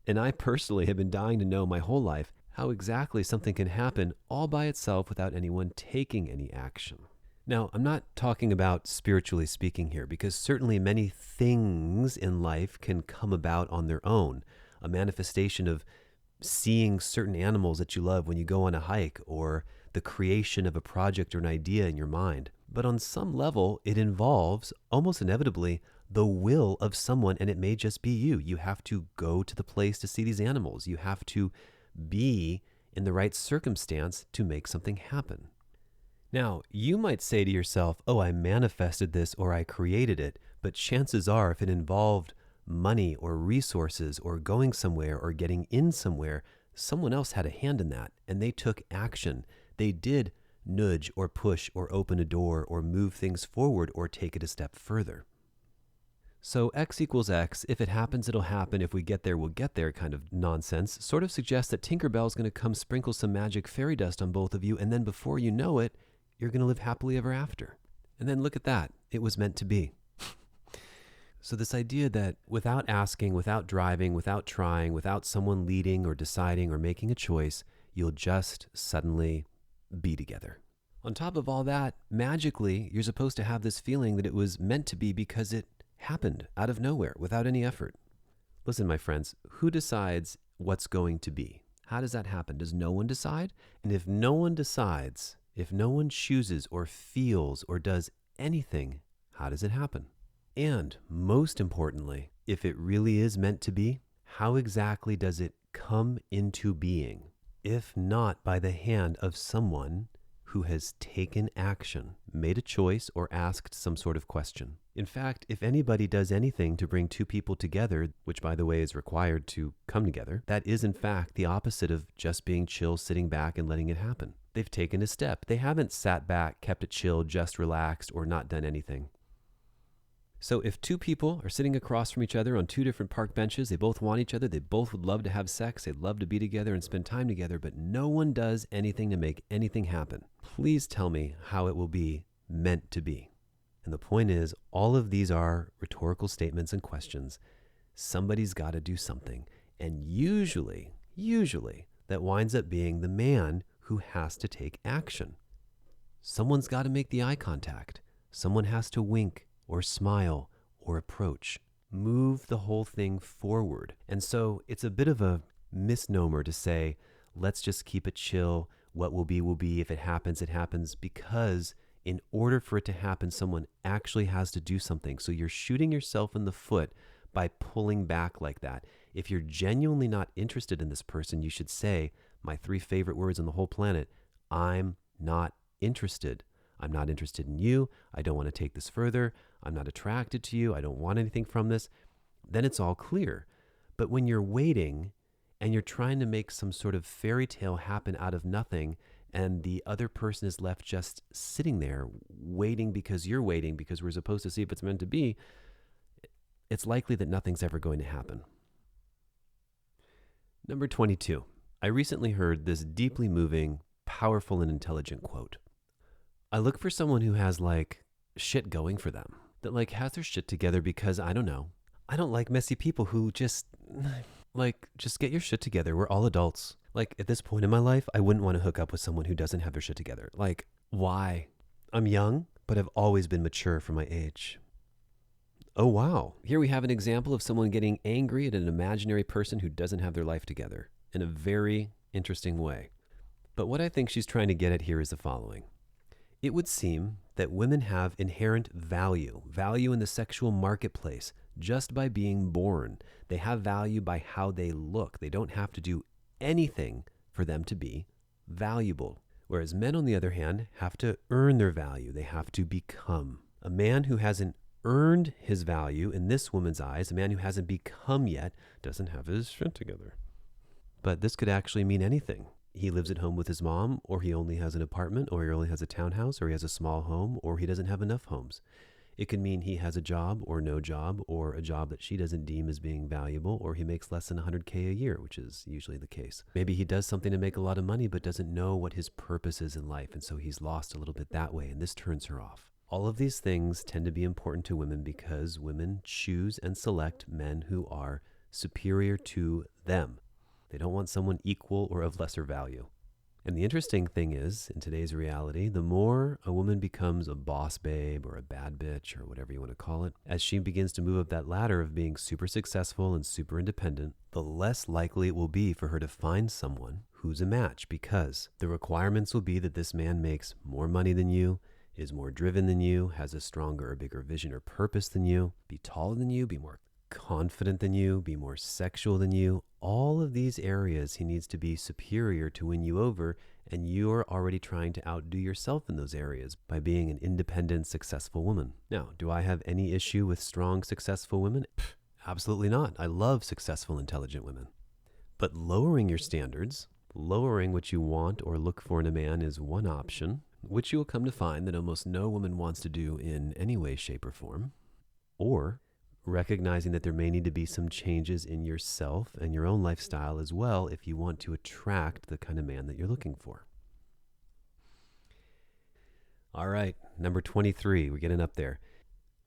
And I personally have been dying to know my whole life how exactly something can happen all by itself without anyone taking any action. Now, I'm not talking about spiritually speaking here, because certainly many things in life can come about on their own. A manifestation of seeing certain animals that you love when you go on a hike, or the creation of a project or an idea in your mind. But on some level, it involves, almost inevitably, the will of someone, and it may just be you. You have to go to the place to see these animals. You have to be in the right circumstance to make something happen. Now, you might say to yourself, oh, I manifested this or I created it, but chances are if it involved money or resources or going somewhere or getting in somewhere, someone else had a hand in that and they took action. They did nudge or push or open a door or move things forward or take it a step further. So x equals x, if it happens, it'll happen, if we get there, we'll get there kind of nonsense sort of suggests that Tinkerbell's going to come sprinkle some magic fairy dust on both of you, and then before you know it, you're going to live happily ever after. And then look at that. It was meant to be. So this idea that without asking, without driving, without trying, without someone leading or deciding or making a choice, you'll just suddenly be together. On top of all that, magically, you're supposed to have this feeling that it was meant to be because it happened out of nowhere without any effort. Listen, my friends, who decides what's going to be? How does that happen? Does no one decide? And if no one decides, if no one chooses or feels or does anything, how does it happen? And most importantly, if it really is meant to be, how exactly does it come into being, if not by the hand of someone who has taken action, made a choice, or asked some sort of question? In fact, if anybody does anything to bring two people together, which by the way is required to come together, that is in fact the opposite of just being chill, sitting back and letting it happen. They've taken a step. They haven't sat back, kept it chill, just relaxed, or not done anything. So if two people are sitting across from each other on two different park benches, they both want each other, they both would love to have sex, they'd love to be together and spend time together, but no one does anything to make anything happen. Please tell me how it will be meant to be. And the point is, all of these are rhetorical statements and questions. Somebody's got to do something. And usually, that winds up being the man who has to take action. Someone's got to make the eye contact. Someone has to wink or smile or approach. Move the whole thing forward. And so it's a bit of a misnomer to say, let's just keep it chill. What will be. If it happens, it happens. Because in order for it to happen, someone actually has to do something. So you're shooting yourself in the foot by pulling back like that. If you're genuinely not interested in this person, you should say, my 3 favorite words on the whole planet, I'm not interested. I'm not interested in you. I don't want to take this further. I'm not attracted to you. I don't want anything from this. Then it's all clear. But when you're waiting and you're trying to make some sort of fairy tale happen out of nothing, and the other person is left just sitting there waiting because you're waiting because we're supposed to see if it's meant to be, it's likely that nothing's ever going to happen. Number 22. I recently heard this deeply moving, powerful, and intelligent quote. I look for someone who has shit going for them, that has their shit together because, I don't know, I don't like messy people who just get your shit together. We're all adults. At this point in my life, I wouldn't want to hook up with someone who doesn't have their shit together. Why? I'm young, but I've always been mature for my age. Oh, wow. Here we have an example of someone getting angry at an imaginary person who doesn't have their life together in a very interesting way. But what I think she's trying to get at here is the following. It would seem that women have inherent value in the sexual marketplace just by being born. They have value by how they look. They don't have to do anything for them to be valuable. Whereas men, on the other hand, have to earn their value. They have to become. A man who hasn't earned his value in this woman's eyes, a man who hasn't become yet, doesn't have his shit together. But this could actually mean anything. He lives at home with his mom, or he only has an apartment, or he only has a townhouse, or he has a small home, or he doesn't have enough homes. It could mean he has a job or no job, or a job that she doesn't deem as being valuable, or he makes less than $100K a year, which is usually the case. Maybe he does something to make a lot of money, but doesn't know what his purpose is in life, and so he's lost a little bit that way, and this turns her off. All of these things tend to be important to women because women choose and select men who are superior to them. They don't want someone equal or of lesser value. And the interesting thing is, in today's reality, the more a woman becomes a boss babe or a bad bitch or whatever you want to call it, as she begins to move up that ladder of being super successful and super independent, the less likely it will be for her to find someone who's a match, because the requirements will be that this man makes more money than you, is more driven than you, has a stronger or bigger vision or purpose than you, be taller than you, be more confident than you, be more sexual than you. All of these areas he needs to be superior to win you over, and you're already trying to outdo yourself in those areas by being an independent, successful woman. Now, do I have any issue with strong, successful women? Absolutely not. I love successful, intelligent women. But lowering your standards, lowering what you want or look for in a man is one option, which you will come to find that almost no woman wants to do in any way, shape, or form. Or recognizing that there may need to be some changes in yourself and your own lifestyle as well if you want to attract the kind of man that you're looking for. All right, number 23, we're getting up there.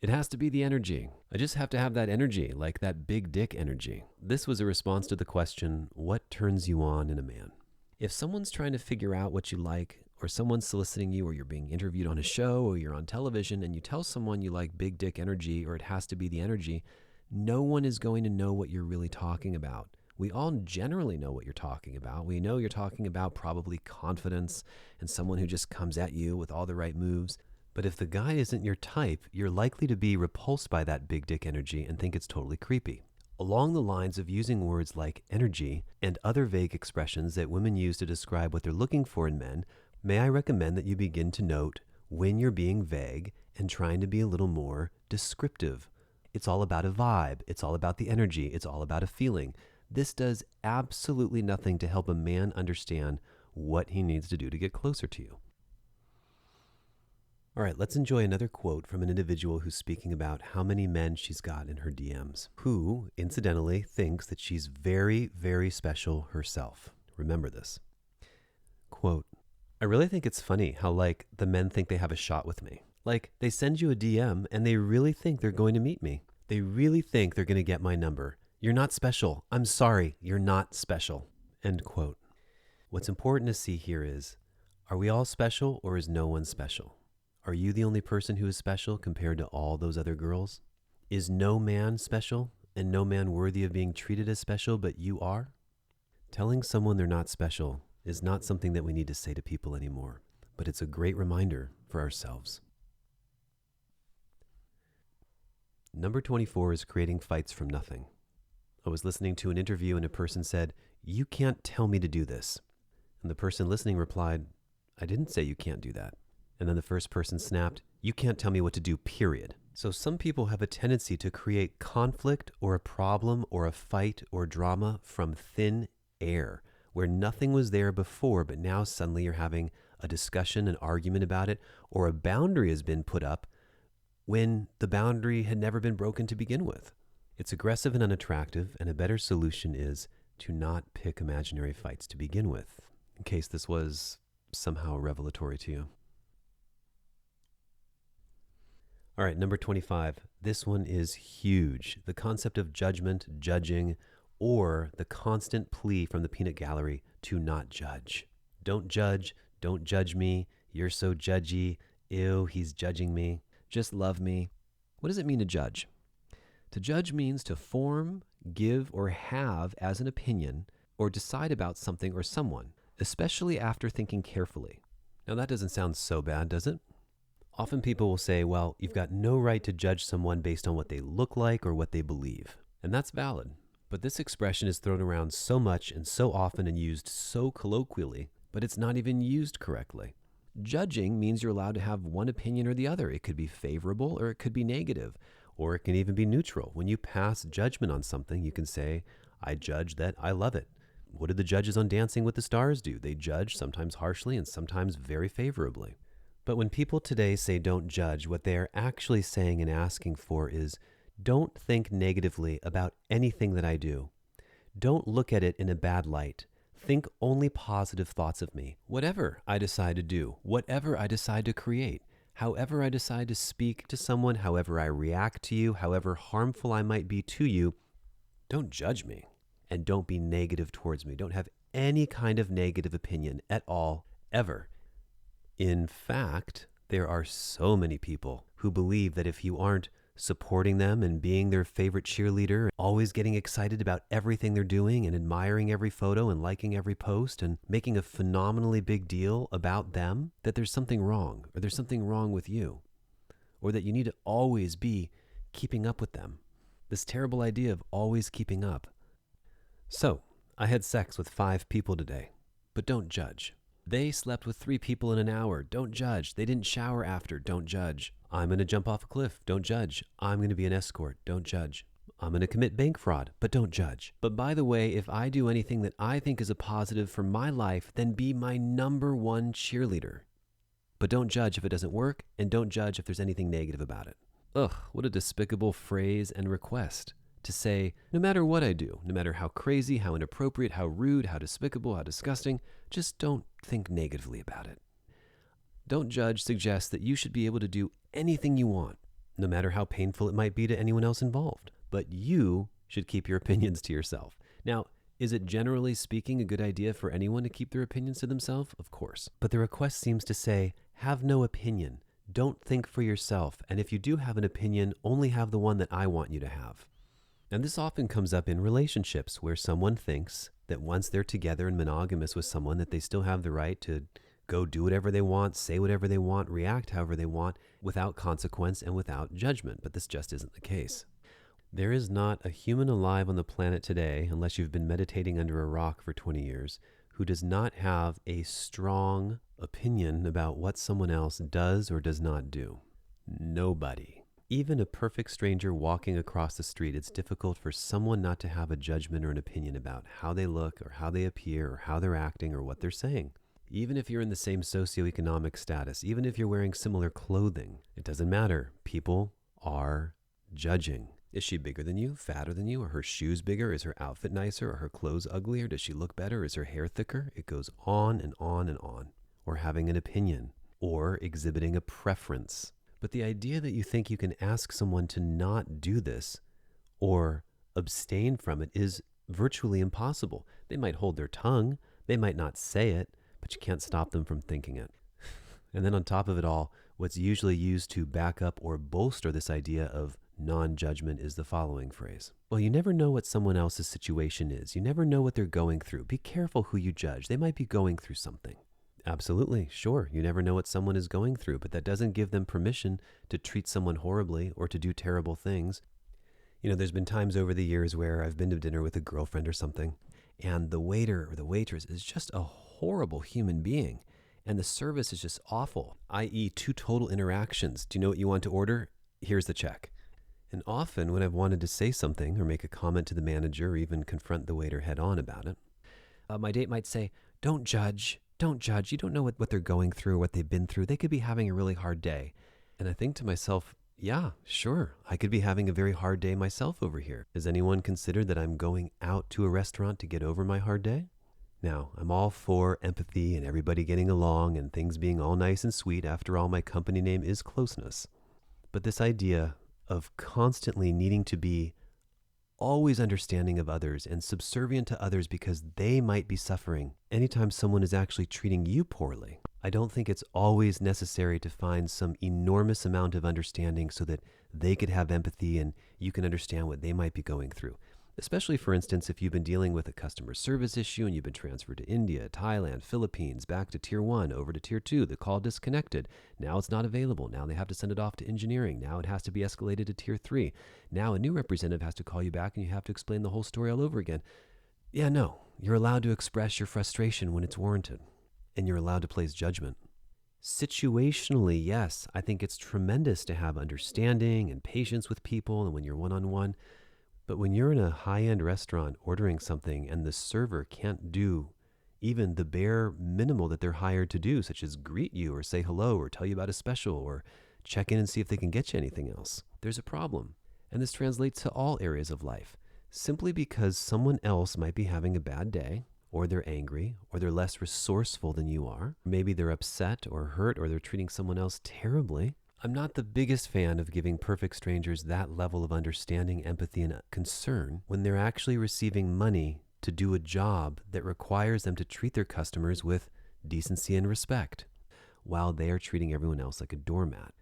It has to be the energy. I just have to have that energy, like that big dick energy. This was a response to the question, what turns you on in a man? If someone's trying to figure out what you like, or someone's soliciting you, or you're being interviewed on a show, or you're on television, and you tell someone you like big dick energy, or it has to be the energy, no one is going to know what you're really talking about. We all generally know what you're talking about. We know you're talking about probably confidence and someone who just comes at you with all the right moves. But if the guy isn't your type, you're likely to be repulsed by that big dick energy and think it's totally creepy. Along the lines of using words like energy and other vague expressions that women use to describe what they're looking for in men, may I recommend that you begin to note when you're being vague and trying to be a little more descriptive. It's all about a vibe. It's all about the energy. It's all about a feeling. This does absolutely nothing to help a man understand what he needs to do to get closer to you. All right, let's enjoy another quote from an individual who's speaking about how many men she's got in her DMs, who, incidentally, thinks that she's very, very special herself. Remember this. Quote, I really think it's funny how, the men think they have a shot with me. They send you a DM and they really think they're going to meet me. They really think they're going to get my number. You're not special. I'm sorry. You're not special. End quote. What's important to see here is, are we all special or is no one special? Are you the only person who is special compared to all those other girls? Is no man special and no man worthy of being treated as special, but you are? Telling someone they're not special is not something that we need to say to people anymore, but it's a great reminder for ourselves. Number 24 is creating fights from nothing. I was listening to an interview and a person said, "You can't tell me to do this." And the person listening replied, "I didn't say you can't do that. And then the first person snapped, "You can't tell me what to do, period." So some people have a tendency to create conflict or a problem or a fight or drama from thin air, where nothing was there before, but now suddenly you're having a discussion, an argument about it, or a boundary has been put up when the boundary had never been broken to begin with. It's aggressive and unattractive, and a better solution is to not pick imaginary fights to begin with, in case this was somehow revelatory to you. All right, number 25. This one is huge. The concept of judgment, judging, or the constant plea from the peanut gallery to not judge. Don't judge me. You're so judgy. Ew, he's judging me. Just love me. What does it mean to judge? To judge means to form, give, or have as an opinion or decide about something or someone, especially after thinking carefully. Now that doesn't sound so bad, does it? Often people will say, well, you've got no right to judge someone based on what they look like or what they believe. And that's valid. But this expression is thrown around so much and so often and used so colloquially, but it's not even used correctly. Judging means you're allowed to have one opinion or the other. It could be favorable or it could be negative, or it can even be neutral. When you pass judgment on something, you can say, I judge that I love it. What did the judges on Dancing with the Stars do? They judge sometimes harshly and sometimes very favorably. But when people today say don't judge, what they are actually saying and asking for is, don't think negatively about anything that I do. Don't look at it in a bad light. Think only positive thoughts of me. Whatever I decide to do, whatever I decide to create, however I decide to speak to someone, however I react to you, however harmful I might be to you, don't judge me and don't be negative towards me. Don't have any kind of negative opinion at all, ever. In fact, there are so many people who believe that if you aren't supporting them and being their favorite cheerleader, always getting excited about everything they're doing and admiring every photo and liking every post and making a phenomenally big deal about them, that there's something wrong, or there's something wrong with you, or that you need to always be keeping up with them. This terrible idea of always keeping up. So, I had sex with 5 people today, but don't judge. They slept with 3 people in an hour. Don't judge. They didn't shower after. Don't judge. I'm going to jump off a cliff. Don't judge. I'm going to be an escort. Don't judge. I'm going to commit bank fraud, but don't judge. But by the way, if I do anything that I think is a positive for my life, then be my number 1 cheerleader. But don't judge if it doesn't work, and don't judge if there's anything negative about it. Ugh, what a despicable phrase and request. To say, no matter what I do, no matter how crazy, how inappropriate, how rude, how despicable, how disgusting, just don't think negatively about it. Don't judge suggests that you should be able to do anything you want, no matter how painful it might be to anyone else involved. But you should keep your opinions to yourself. Now, is it generally speaking a good idea for anyone to keep their opinions to themselves? Of course. But the request seems to say, have no opinion. Don't think for yourself. And if you do have an opinion, only have the one that I want you to have. And this often comes up in relationships where someone thinks that once they're together and monogamous with someone that they still have the right to go do whatever they want, say whatever they want, react however they want, without consequence and without judgment. But this just isn't the case. There is not a human alive on the planet today, unless you've been meditating under a rock for 20 years, who does not have a strong opinion about what someone else does or does not do. Nobody. Even a perfect stranger walking across the street, it's difficult for someone not to have a judgment or an opinion about how they look or how they appear or how they're acting or what they're saying. Even if you're in the same socioeconomic status, even if you're wearing similar clothing, it doesn't matter. People are judging. Is she bigger than you, fatter than you? Are her shoes bigger? Is her outfit nicer? Are her clothes uglier? Does she look better? Is her hair thicker? It goes on and on and on. Or having an opinion, or exhibiting a preference. But the idea that you think you can ask someone to not do this or abstain from it is virtually impossible. They might hold their tongue, they might not say it, but you can't stop them from thinking it. And then on top of it all, what's usually used to back up or bolster this idea of non-judgment is the following phrase. Well, you never know what someone else's situation is. You never know what they're going through. Be careful who you judge. They might be going through something. Absolutely, sure. You never know what someone is going through, but that doesn't give them permission to treat someone horribly or to do terrible things. You know, there's been times over the years where I've been to dinner with a girlfriend or something, and the waiter or the waitress is just a horrible human being. and the service is just awful, i.e. 2 total interactions. Do you know what you want to order? Here's the check. And often when I've wanted to say something or make a comment to the manager or even confront the waiter head on about it, my date might say, don't judge. Don't judge. You don't know what they're going through or what they've been through. They could be having a really hard day. And I think to myself, yeah, sure. I could be having a very hard day myself over here. Has anyone considered that I'm going out to a restaurant to get over my hard day? Now, I'm all for empathy and everybody getting along and things being all nice and sweet. After all, my company name is Closeness. But this idea of constantly needing to be always understanding of others and subservient to others because they might be suffering anytime someone is actually treating you poorly. I don't think it's always necessary to find some enormous amount of understanding so that they could have empathy and you can understand what they might be going through. Especially, for instance, if you've been dealing with a customer service issue and you've been transferred to India, Thailand, Philippines, back to Tier 1, over to Tier 2, the call disconnected. Now it's not available. Now they have to send it off to engineering. Now it has to be escalated to Tier 3. Now a new representative has to call you back and you have to explain the whole story all over again. Yeah, no, you're allowed to express your frustration when it's warranted, and you're allowed to place judgment. Situationally, yes, I think it's tremendous to have understanding and patience with people and when you're one-on-one. But when you're in a high-end restaurant ordering something and the server can't do even the bare minimal that they're hired to do, such as greet you or say hello or tell you about a special or check in and see if they can get you anything else, there's a problem. And this translates to all areas of life. Simply because someone else might be having a bad day, or they're angry, or they're less resourceful than you are, maybe they're upset or hurt, or they're treating someone else terribly. I'm not the biggest fan of giving perfect strangers that level of understanding, empathy, and concern when they're actually receiving money to do a job that requires them to treat their customers with decency and respect, while they are treating everyone else like a doormat.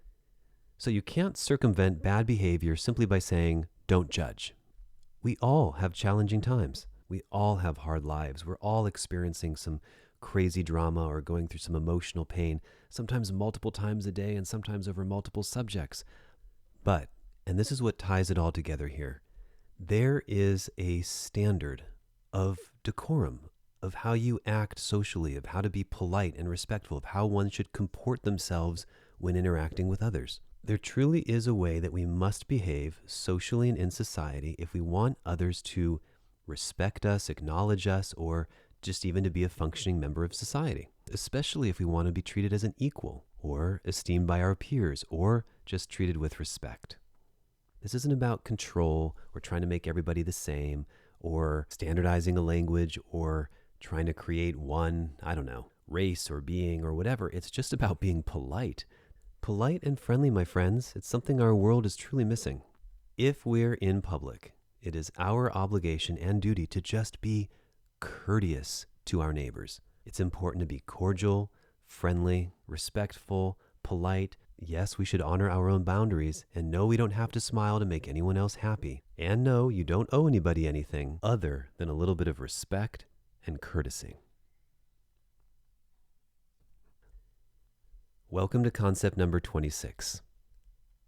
So you can't circumvent bad behavior simply by saying, don't judge. We all have challenging times. We all have hard lives. We're all experiencing some crazy drama or going through some emotional pain, sometimes multiple times a day and sometimes over multiple subjects. But, and this is what ties it all together here, there is a standard of decorum, of how you act socially, of how to be polite and respectful, of how one should comport themselves when interacting with others. There truly is a way that we must behave socially and in society if we want others to respect us, acknowledge us, or just even to be a functioning member of society, especially if we want to be treated as an equal or esteemed by our peers or just treated with respect. This isn't about control or trying to make everybody the same or standardizing a language or trying to create one, race or being or whatever. It's just about being polite. Polite and friendly, my friends. It's something our world is truly missing. If we're in public, it is our obligation and duty to just be courteous to our neighbors. It's important to be cordial, friendly, respectful, polite. Yes, we should honor our own boundaries, and no, we don't have to smile to make anyone else happy. And no, you don't owe anybody anything other than a little bit of respect and courtesy. Welcome to concept number 26.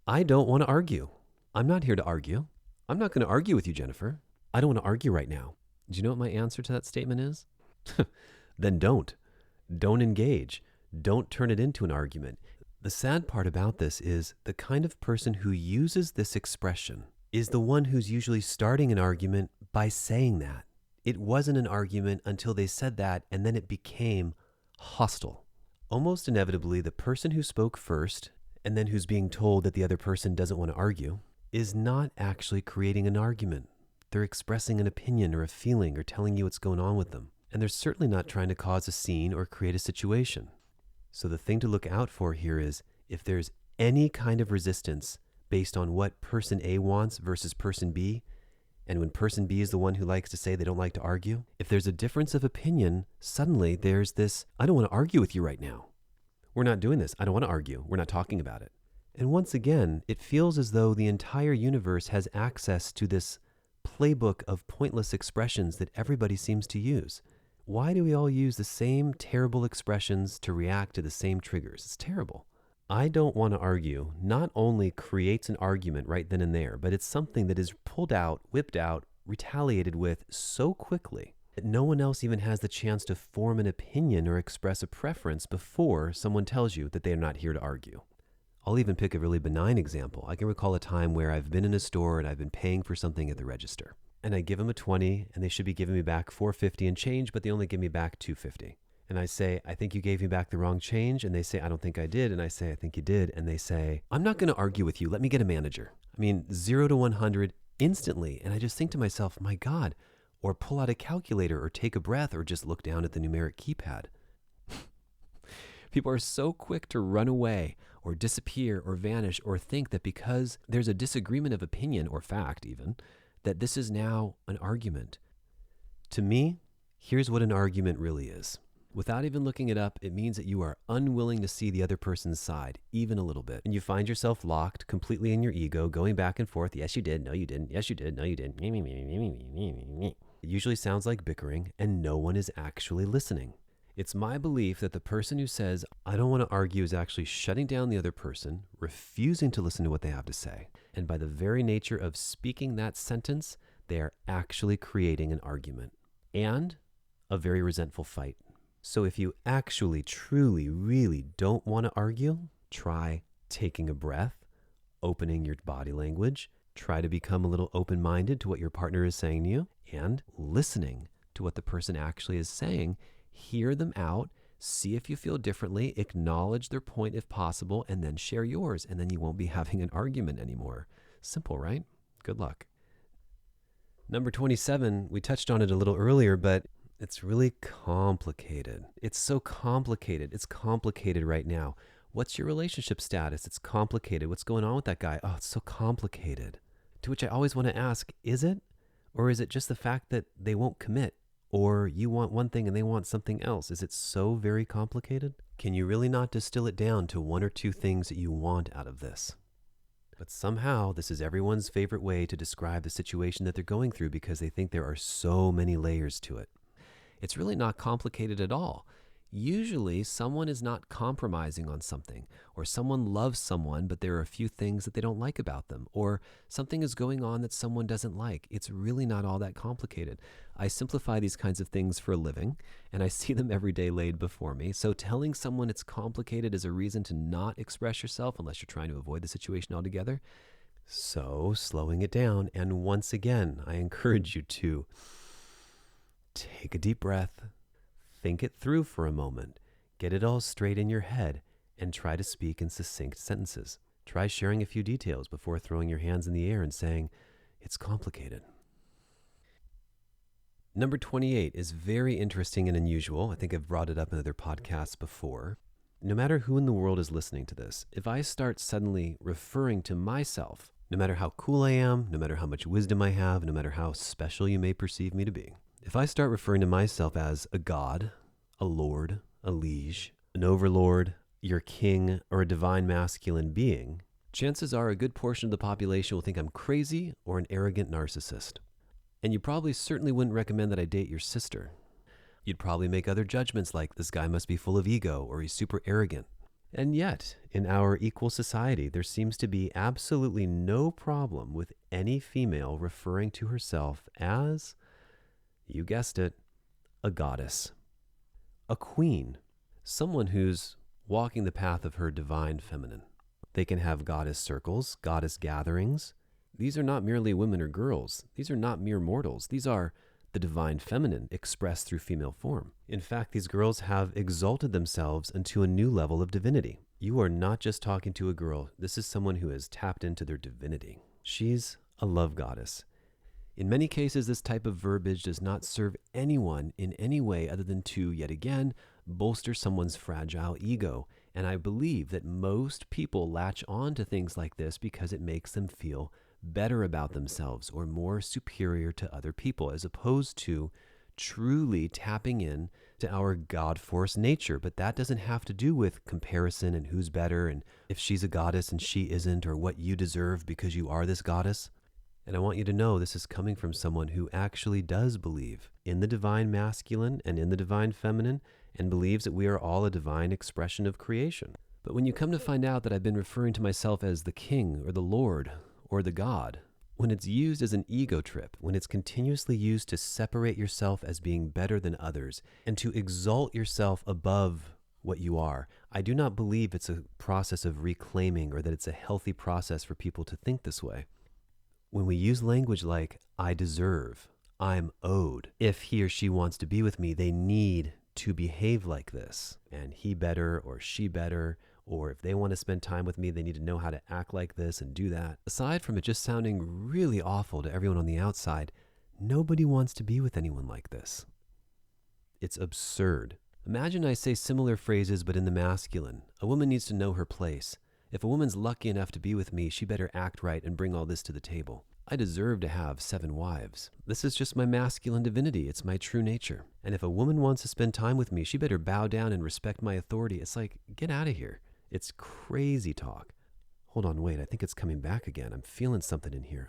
I don't want to argue. I'm not here to argue. I'm not going to argue with you, Jennifer. I don't want to argue right now. Do you know what my answer to that statement is? Then don't. Don't engage. Don't turn it into an argument. The sad part about this is the kind of person who uses this expression is the one who's usually starting an argument by saying that. It wasn't an argument until they said that, and then it became hostile. Almost inevitably, the person who spoke first, and then who's being told that the other person doesn't want to argue, is not actually creating an argument. They're expressing an opinion or a feeling or telling you what's going on with them. And they're certainly not trying to cause a scene or create a situation. So the thing to look out for here is if there's any kind of resistance based on what person A wants versus person B, and when person B is the one who likes to say they don't like to argue, if there's a difference of opinion, suddenly there's this, I don't want to argue with you right now. We're not doing this. I don't want to argue. We're not talking about it. And once again, it feels as though the entire universe has access to this playbook of pointless expressions that everybody seems to use. Why do we all use the same terrible expressions to react to the same triggers? It's terrible. I don't want to argue not only creates an argument right then and there, but it's something that is pulled out, whipped out, retaliated with so quickly that no one else even has the chance to form an opinion or express a preference before someone tells you that they are not here to argue. I'll even pick a really benign example. I can recall a time where I've been in a store and I've been paying for something at the register. And I give them a 20 and they should be giving me back $4.50 and change, but they only give me back $2.50. And I say, I think you gave me back the wrong change. And they say, I don't think I did. And I say, I think you did. And they say, I'm not going to argue with you. Let me get a manager. I mean, 0 to 100 instantly. And I just think to myself, my God, or pull out a calculator or take a breath or just look down at the numeric keypad. People are so quick to run away or disappear or vanish or think that because there's a disagreement of opinion or fact even, that this is now an argument. To me, here's what an argument really is. Without even looking it up, it means that you are unwilling to see the other person's side, even a little bit. And you find yourself locked completely in your ego, going back and forth. Yes, you did. No, you didn't. Yes, you did. No, you didn't. It usually sounds like bickering, and no one is actually listening. It's my belief that the person who says, I don't want to argue, is actually shutting down the other person, refusing to listen to what they have to say. And by the very nature of speaking that sentence, they are actually creating an argument and a very resentful fight. So if you actually, truly, really don't want to argue, try taking a breath, opening your body language, try to become a little open-minded to what your partner is saying to you, and listening to what the person actually is saying. Hear them out, see if you feel differently, acknowledge their point if possible, and then share yours. And then you won't be having an argument anymore. Simple, right? Good luck. Number 27, we touched on it a little earlier, but it's really complicated. It's so complicated. It's complicated right now. What's your relationship status? It's complicated. What's going on with that guy? Oh, it's so complicated. To which I always want to ask, is it? Or is it just the fact that they won't commit? Or you want one thing and they want something else? Is it so very complicated? Can you really not distill it down to one or two things that you want out of this? But somehow this is everyone's favorite way to describe the situation that they're going through because they think there are so many layers to it. It's really not complicated at all. Usually someone is not compromising on something, or someone loves someone, but there are a few things that they don't like about them, or something is going on that someone doesn't like. It's really not all that complicated. I simplify these kinds of things for a living, and I see them every day laid before me. So telling someone it's complicated is a reason to not express yourself unless you're trying to avoid the situation altogether. So slowing it down, and once again, I encourage you to take a deep breath, think it through for a moment, get it all straight in your head, and try to speak in succinct sentences. Try sharing a few details before throwing your hands in the air and saying, it's complicated. Number 28 is very interesting and unusual. I think I've brought it up in other podcasts before. No matter who in the world is listening to this, if I start suddenly referring to myself, no matter how cool I am, no matter how much wisdom I have, no matter how special you may perceive me to be, if I start referring to myself as a god, a lord, a liege, an overlord, your king, or a divine masculine being, chances are a good portion of the population will think I'm crazy or an arrogant narcissist. And you probably certainly wouldn't recommend that I date your sister. You'd probably make other judgments like this guy must be full of ego or he's super arrogant. And yet, in our equal society, there seems to be absolutely no problem with any female referring to herself as, you guessed it, a goddess, a queen, someone who's walking the path of her divine feminine. They can have goddess circles, goddess gatherings. These are not merely women or girls. These are not mere mortals. These are the divine feminine expressed through female form. In fact, these girls have exalted themselves into a new level of divinity. You are not just talking to a girl. This is someone who has tapped into their divinity. She's a love goddess. In many cases, this type of verbiage does not serve anyone in any way other than to, yet again, bolster someone's fragile ego. And I believe that most people latch on to things like this because it makes them feel better about themselves or more superior to other people, as opposed to truly tapping in to our God-force nature. But that doesn't have to do with comparison and who's better and if she's a goddess and she isn't, or what you deserve because you are this goddess. And I want you to know this is coming from someone who actually does believe in the divine masculine and in the divine feminine, and believes that we are all a divine expression of creation. But when you come to find out that I've been referring to myself as the king or the lord or the god, When it's used as an ego trip, when it's continuously used to separate yourself as being better than others and to exalt yourself above what you are, I do not believe it's a process of reclaiming or that it's a healthy process for people to think this way. When we use language like, I deserve, I'm owed, if he or she wants to be with me, they need to behave like this, and he better or she better, or if they want to spend time with me, they need to know how to act like this and do that. Aside from it just sounding really awful to everyone on the outside, nobody wants to be with anyone like this. It's absurd. Imagine I say similar phrases but in the masculine. A woman needs to know her place. If a woman's lucky enough to be with me, she better act right and bring all this to the table. I deserve to have 7 wives. This is just my masculine divinity. It's my true nature. And if a woman wants to spend time with me, she better bow down and respect my authority. It's like, get out of here. It's crazy talk. Hold on, wait, I think it's coming back again. I'm feeling something in here.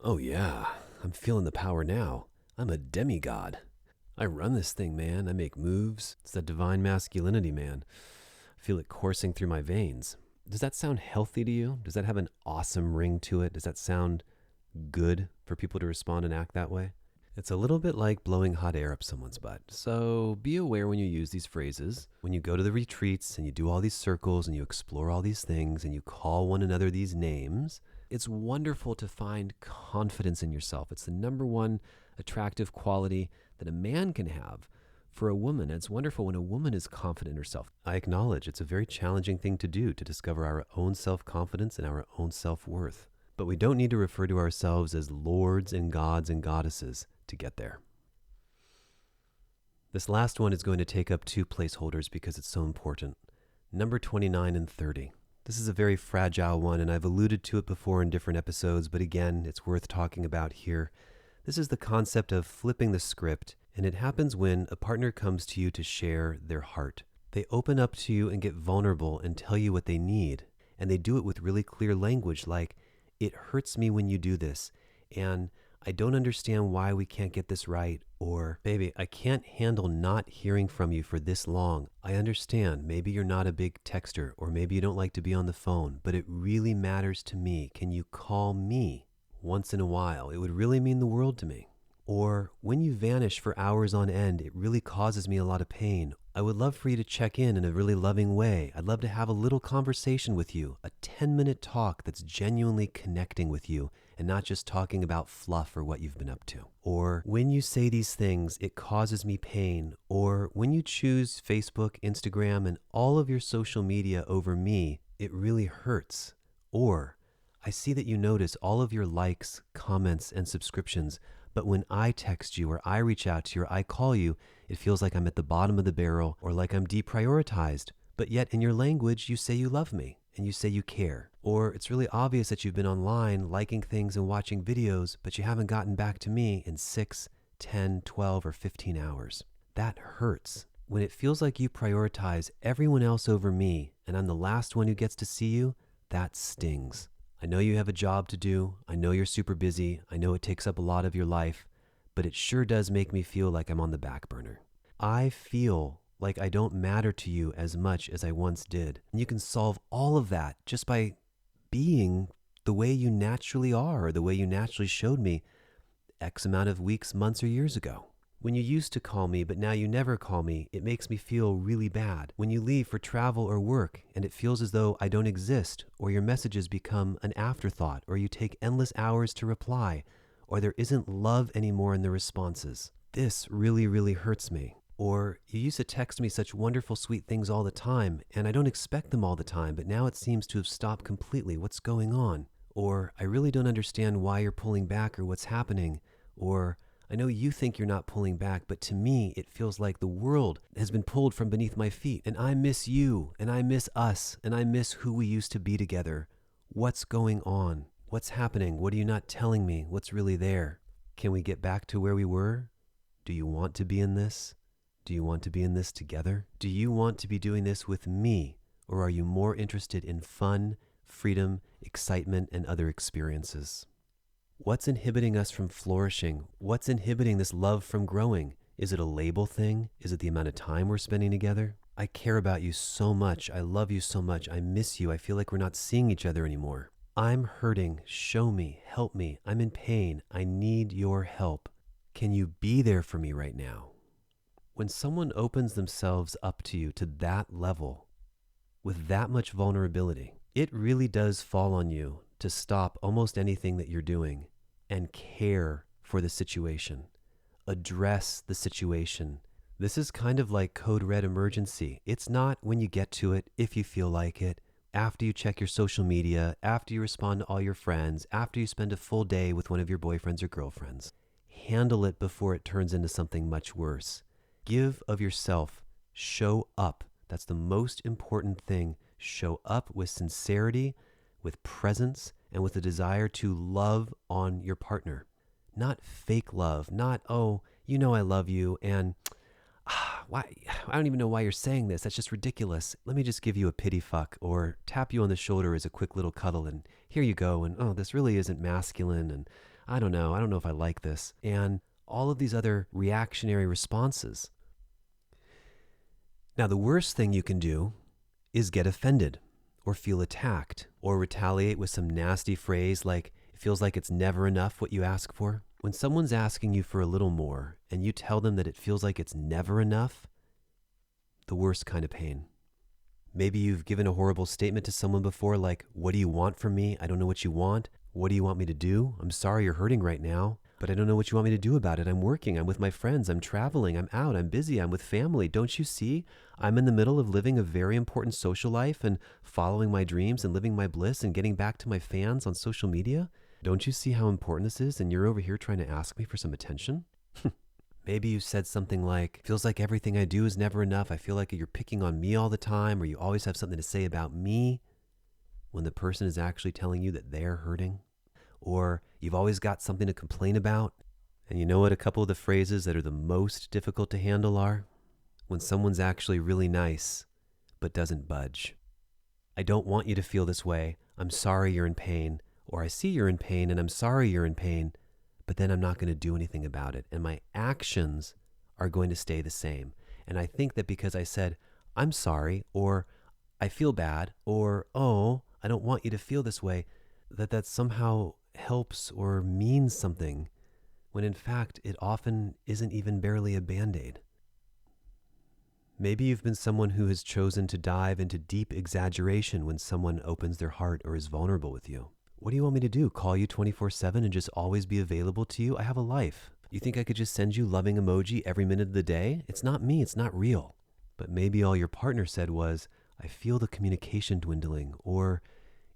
Oh yeah, I'm feeling the power now. I'm a demigod. I run this thing, man. I make moves. It's that divine masculinity, man. I feel it coursing through my veins. Does that sound healthy to you? Does that have an awesome ring to it? Does that sound good for people to respond and act that way? It's a little bit like blowing hot air up someone's butt. So be aware when you use these phrases, when you go to the retreats and you do all these circles and you explore all these things and you call one another these names. It's wonderful to find confidence in yourself. It's the number one attractive quality that a man can have for a woman. And it's wonderful when a woman is confident in herself. I acknowledge it's a very challenging thing to do, to discover our own self-confidence and our own self-worth. But we don't need to refer to ourselves as lords and gods and goddesses to get there. This last one is going to take up 2 placeholders because it's so important. Number 29 and 30. This is a very fragile one, and I've alluded to it before in different episodes, but again, it's worth talking about here. This is the concept of flipping the script, and it happens when a partner comes to you to share their heart. They open up to you and get vulnerable and tell you what they need, and they do it with really clear language like, it hurts me when you do this, and I don't understand why we can't get this right, or, baby, I can't handle not hearing from you for this long. I understand, maybe you're not a big texter, or maybe you don't like to be on the phone, but it really matters to me. Can you call me once in a while? It would really mean the world to me. Or, when you vanish for hours on end, it really causes me a lot of pain. I would love for you to check in a really loving way. I'd love to have a little conversation with you, a 10-minute talk that's genuinely connecting with you and not just talking about fluff or what you've been up to. Or, when you say these things, it causes me pain. Or, when you choose Facebook, Instagram, and all of your social media over me, it really hurts. Or, I see that you notice all of your likes, comments, and subscriptions, but when I text you or I reach out to you or I call you, it feels like I'm at the bottom of the barrel or like I'm deprioritized. But yet in your language, you say you love me and you say you care. Or it's really obvious that you've been online liking things and watching videos, but you haven't gotten back to me in 6, 10, 12, or 15 hours. That hurts. When it feels like you prioritize everyone else over me and I'm the last one who gets to see you, that stings. I know you have a job to do. I know you're super busy. I know it takes up a lot of your life, but it sure does make me feel like I'm on the back burner. I feel like I don't matter to you as much as I once did. And you can solve all of that just by being the way you naturally are, or the way you naturally showed me X amount of weeks, months, or years ago. When you used to call me, but now you never call me, it makes me feel really bad. When you leave for travel or work, and it feels as though I don't exist, or your messages become an afterthought, or you take endless hours to reply, or there isn't love anymore in the responses. This really, really hurts me. Or you used to text me such wonderful, sweet things all the time, and I don't expect them all the time, but now it seems to have stopped completely. What's going on? Or I really don't understand why you're pulling back or what's happening. Or I know you think you're not pulling back, but to me, it feels like the world has been pulled from beneath my feet, and I miss you, and I miss us, and I miss who we used to be together. What's going on? What's happening? What are you not telling me? What's really there? Can we get back to where we were? Do you want to be in this? Do you want to be in this together? Do you want to be doing this with me, or are you more interested in fun, freedom, excitement, and other experiences? What's inhibiting us from flourishing? What's inhibiting this love from growing? Is it a label thing? Is it the amount of time we're spending together? I care about you so much. I love you so much. I miss you. I feel like we're not seeing each other anymore. I'm hurting. Show me. Help me. I'm in pain. I need your help. Can you be there for me right now? When someone opens themselves up to you to that level, with that much vulnerability, it really does fall on you to stop almost anything that you're doing and care for the situation. Address the situation. This is kind of like code red emergency. It's not when you get to it, if you feel like it, after you check your social media, after you respond to all your friends, after you spend a full day with one of your boyfriends or girlfriends. Handle it before it turns into something much worse. Give of yourself. Show up. That's the most important thing. Show up with sincerity, with presence, and with a desire to love on your partner. Not fake love, not, oh, you know I love you, and why? I don't even know why you're saying this. That's just ridiculous. Let me just give you a pity fuck or tap you on the shoulder as a quick little cuddle, and here you go, and oh, this really isn't masculine, and I don't know if I like this, and all of these other reactionary responses. Now, the worst thing you can do is get offended or feel attacked or retaliate with some nasty phrase like, it feels like it's never enough what you ask for. When someone's asking you for a little more and you tell them that it feels like it's never enough, the worst kind of pain. Maybe you've given a horrible statement to someone before like, what do you want from me? I don't know what you want. What do you want me to do? I'm sorry you're hurting right now, but I don't know what you want me to do about it. I'm working, I'm with my friends, I'm traveling, I'm out, I'm busy, I'm with family. Don't you see? I'm in the middle of living a very important social life and following my dreams and living my bliss and getting back to my fans on social media. Don't you see how important this is? And you're over here trying to ask me for some attention? Maybe you said something like, feels like everything I do is never enough. I feel like you're picking on me all the time, or you always have something to say about me, when the person is actually telling you that they're hurting. Or you've always got something to complain about. And you know what a couple of the phrases that are the most difficult to handle are? When someone's actually really nice, but doesn't budge. I don't want you to feel this way. I'm sorry you're in pain. Or I see you're in pain and I'm sorry you're in pain, but then I'm not going to do anything about it. And my actions are going to stay the same. And I think that because I said, I'm sorry, or I feel bad, or, oh, I don't want you to feel this way, that somehow helps or means something, when in fact it often isn't even barely a Band-Aid. Maybe you've been someone who has chosen to dive into deep exaggeration when someone opens their heart or is vulnerable with you. What do you want me to do? Call you 24/7 and just always be available to you? I have a life. You think I could just send you loving emoji every minute of the day? It's not me. It's not real. But maybe all your partner said was, I feel the communication dwindling, or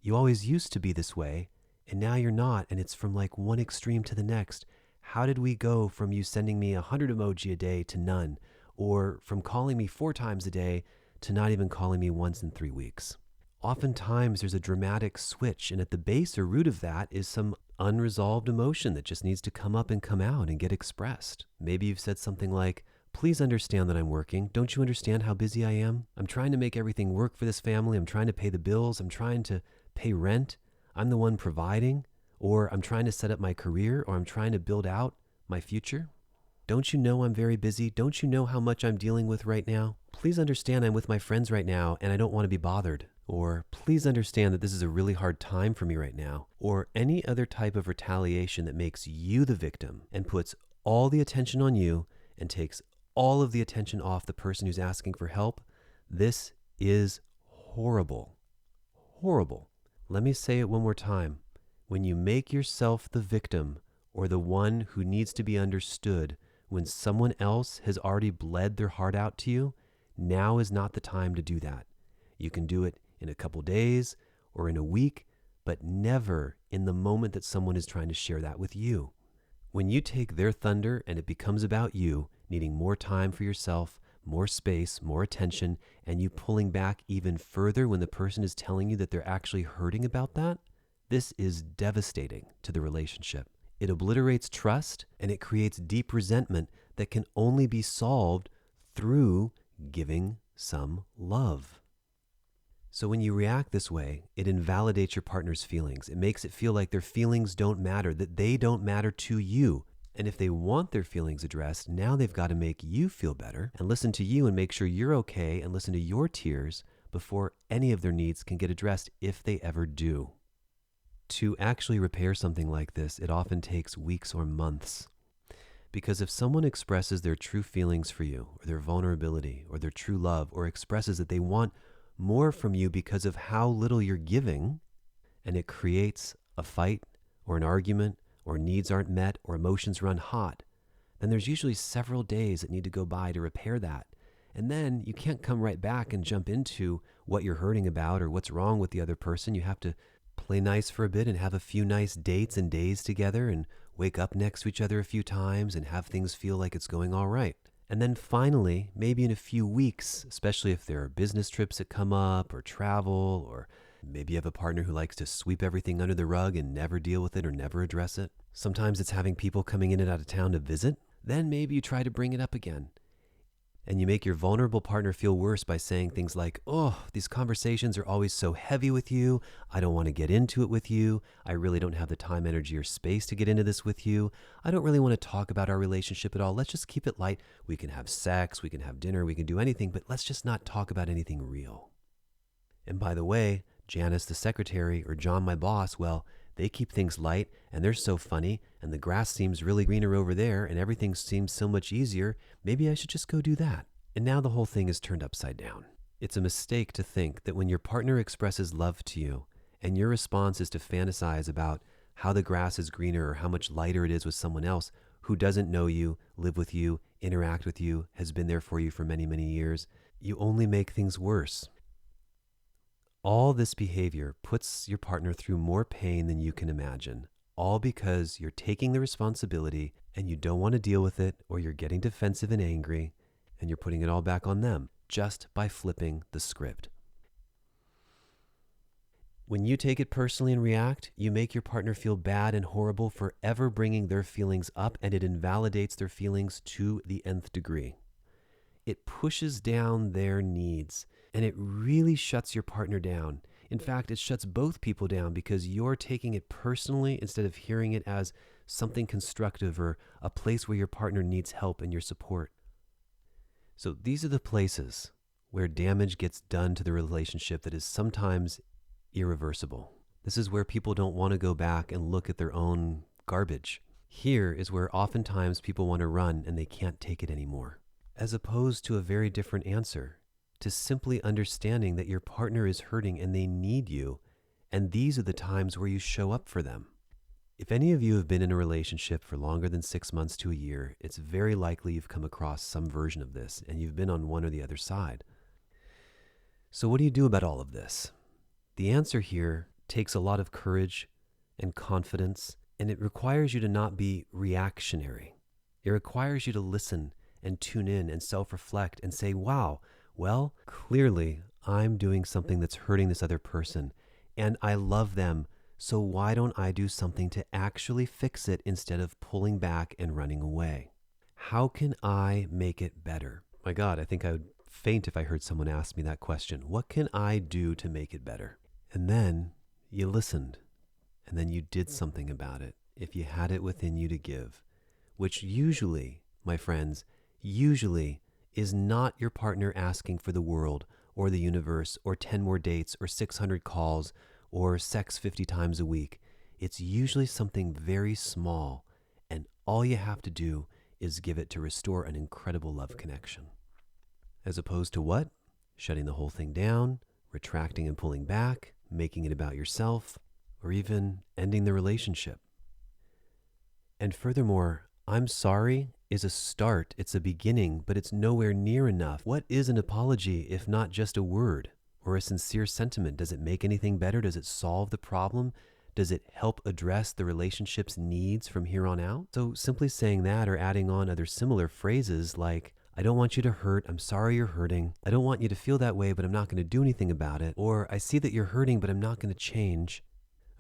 you always used to be this way, and now you're not, and it's from like one extreme to the next. How did we go from you sending me 100 emoji a day to none, or from calling me 4 times a day to not even calling me once in 3 weeks? Oftentimes there's a dramatic switch, and at the base or root of that is some unresolved emotion that just needs to come up and come out and get expressed. Maybe you've said something like, please understand that I'm working. Don't you understand how busy I am? I'm trying to make everything work for this family. I'm trying to pay the bills. I'm trying to pay rent. I'm the one providing, or I'm trying to set up my career, or I'm trying to build out my future. Don't you know I'm very busy? Don't you know how much I'm dealing with right now? Please understand I'm with my friends right now and I don't want to be bothered. Or please understand that this is a really hard time for me right now. Or any other type of retaliation that makes you the victim and puts all the attention on you and takes all of the attention off the person who's asking for help. This is horrible. Horrible. Let me say it one more time. When you make yourself the victim or the one who needs to be understood when someone else has already bled their heart out to you, now is not the time to do that. You can do it in a couple days or in a week, but never in the moment that someone is trying to share that with you. When you take their thunder and it becomes about you, needing more time for yourself, more space, more attention, and you pulling back even further when the person is telling you that they're actually hurting about that, this is devastating to the relationship. It obliterates trust and it creates deep resentment that can only be solved through giving some love. So when you react this way, it invalidates your partner's feelings. It makes it feel like their feelings don't matter, that they don't matter to you. And if they want their feelings addressed, now they've got to make you feel better and listen to you and make sure you're okay and listen to your tears before any of their needs can get addressed if they ever do. To actually repair something like this, it often takes weeks or months. Because if someone expresses their true feelings for you, or their vulnerability, or their true love, or expresses that they want more from you because of how little you're giving, and it creates a fight or an argument, or needs aren't met, or emotions run hot, then there's usually several days that need to go by to repair that. And then you can't come right back and jump into what you're hurting about or what's wrong with the other person. You have to play nice for a bit and have a few nice dates and days together and wake up next to each other a few times and have things feel like it's going all right. And then finally, maybe in a few weeks, especially if there are business trips that come up or travel, or maybe you have a partner who likes to sweep everything under the rug and never deal with it or never address it. Sometimes it's having people coming in and out of town to visit. Then maybe you try to bring it up again. And you make your vulnerable partner feel worse by saying things like, oh, these conversations are always so heavy with you. I don't want to get into it with you. I really don't have the time, energy, or space to get into this with you. I don't really want to talk about our relationship at all. Let's just keep it light. We can have sex, we can have dinner, we can do anything, but let's just not talk about anything real. And by the way, Janice, the secretary, or John, my boss, well, they keep things light, and they're so funny, and the grass seems really greener over there, and everything seems so much easier. Maybe I should just go do that. And now the whole thing is turned upside down. It's a mistake to think that when your partner expresses love to you, and your response is to fantasize about how the grass is greener or how much lighter it is with someone else who doesn't know you, live with you, interact with you, has been there for you for many, many years, you only make things worse. All this behavior puts your partner through more pain than you can imagine, all because you're taking the responsibility and you don't want to deal with it, or you're getting defensive and angry, and you're putting it all back on them just by flipping the script. When you take it personally and react, you make your partner feel bad and horrible for ever bringing their feelings up, and it invalidates their feelings to the nth degree. It pushes down their needs, and it really shuts your partner down. In fact, it shuts both people down because you're taking it personally instead of hearing it as something constructive or a place where your partner needs help and your support. So these are the places where damage gets done to the relationship that is sometimes irreversible. This is where people don't want to go back and look at their own garbage. Here is where oftentimes people want to run and they can't take it anymore. As opposed to a very different answer, to simply understanding that your partner is hurting and they need you, and these are the times where you show up for them. If any of you have been in a relationship for longer than 6 months to a year, it's very likely you've come across some version of this, and you've been on one or the other side. So what do you do about all of this? The answer here takes a lot of courage and confidence, and it requires you to not be reactionary. It requires you to listen and tune in and self-reflect and say, wow, well, clearly I'm doing something that's hurting this other person, and I love them, so why don't I do something to actually fix it instead of pulling back and running away? How can I make it better? My God, I think I would faint if I heard someone ask me that question. What can I do to make it better? And then you listened, and then you did something about it if you had it within you to give, which usually, my friends, usually is not your partner asking for the world or the universe or 10 more dates or 600 calls or sex 50 times a week. It's usually something very small, and all you have to do is give it to restore an incredible love connection. As opposed to what? Shutting the whole thing down, retracting and pulling back, making it about yourself, or even ending the relationship. And furthermore, I'm sorry is a start, it's a beginning, but it's nowhere near enough. What is an apology if not just a word or a sincere sentiment? Does it make anything better? Does it solve the problem? Does it help address the relationship's needs from here on out? So simply saying that or adding on other similar phrases like, I don't want you to hurt, I'm sorry you're hurting, I don't want you to feel that way, but I'm not going to do anything about it, or I see that you're hurting, but I'm not going to change.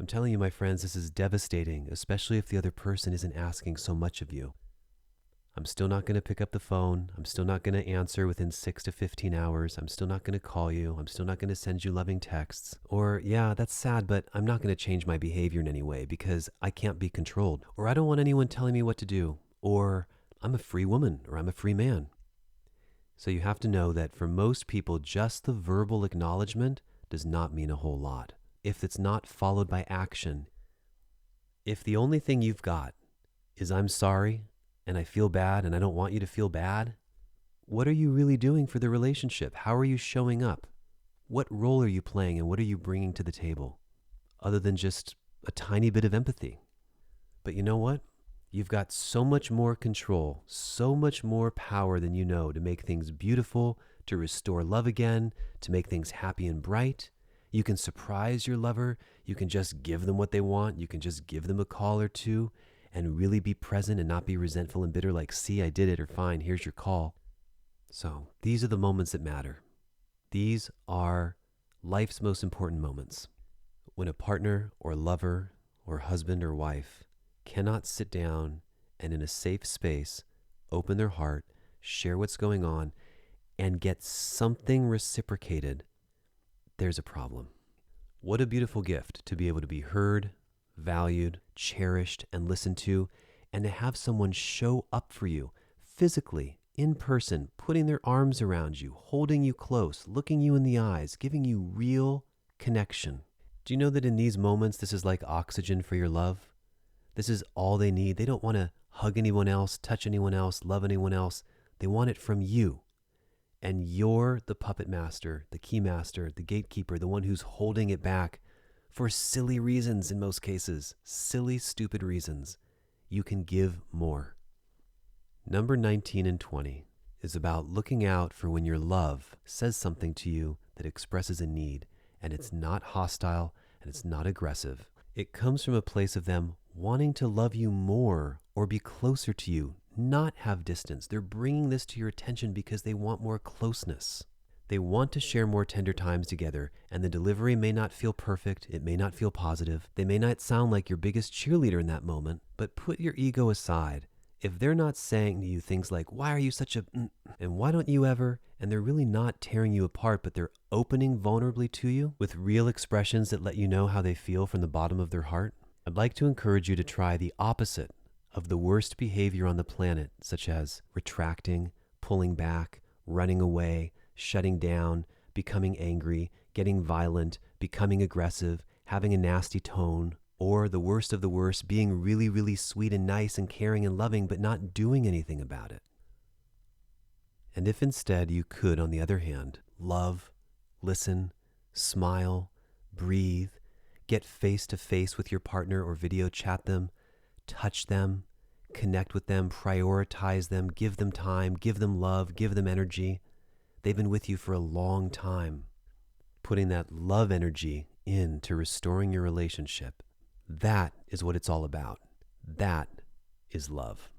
I'm telling you, my friends, this is devastating, especially if the other person isn't asking so much of you. I'm still not going to pick up the phone. I'm still not going to answer within 6 to 15 hours. I'm still not going to call you. I'm still not going to send you loving texts. Or, yeah, that's sad, but I'm not going to change my behavior in any way because I can't be controlled. Or I don't want anyone telling me what to do. Or I'm a free woman, or I'm a free man. So you have to know that for most people, just the verbal acknowledgement does not mean a whole lot. If it's not followed by action, If the only thing you've got is I'm sorry and I feel bad and I don't want you to feel bad, what are you really doing for the relationship? How are you showing up? What role are you playing and what are you bringing to the table other than just a tiny bit of empathy? But you know what? You've got so much more control, so much more power than you know to make things beautiful, to restore love again, to make things happy and bright. You can surprise your lover. You can just give them what they want. You can just give them a call or two and really be present and not be resentful and bitter like, see, I did it, or fine, here's your call. So these are the moments that matter. These are life's most important moments. When a partner or lover or husband or wife cannot sit down and in a safe space open their heart, share what's going on, and get something reciprocated, there's a problem. What a beautiful gift to be able to be heard, valued, cherished, and listened to, and to have someone show up for you physically, in person, putting their arms around you, holding you close, looking you in the eyes, giving you real connection. Do you know that in these moments, this is like oxygen for your love? This is all they need. They don't want to hug anyone else, touch anyone else, love anyone else. They want it from you. And you're the puppet master, the key master, the gatekeeper, the one who's holding it back for silly reasons in most cases. Silly, stupid reasons. You can give more. Number 19 and 20 is about looking out for when your love says something to you that expresses a need, and it's not hostile and it's not aggressive. It comes from a place of them wanting to love you more or be closer to you, not have distance. They're bringing this to your attention because they want more closeness. They want to share more tender times together, and the delivery may not feel perfect. It may not feel positive. They may not sound like your biggest cheerleader in that moment, but put your ego aside. If they're not saying to you things like, why are you such a, and why don't you ever, and they're really not tearing you apart, but they're opening vulnerably to you with real expressions that let you know how they feel from the bottom of their heart, I'd like to encourage you to try the opposite of the worst behavior on the planet, such as retracting, pulling back, running away, shutting down, becoming angry, getting violent, becoming aggressive, having a nasty tone, or the worst of the worst, being really, really sweet and nice and caring and loving, but not doing anything about it. And if instead you could, on the other hand, love, listen, smile, breathe, get face to face with your partner or video chat them, touch them, connect with them, prioritize them, give them time, give them love, give them energy. They've been with you for a long time. Putting that love energy into restoring your relationship. That is what it's all about. That is love.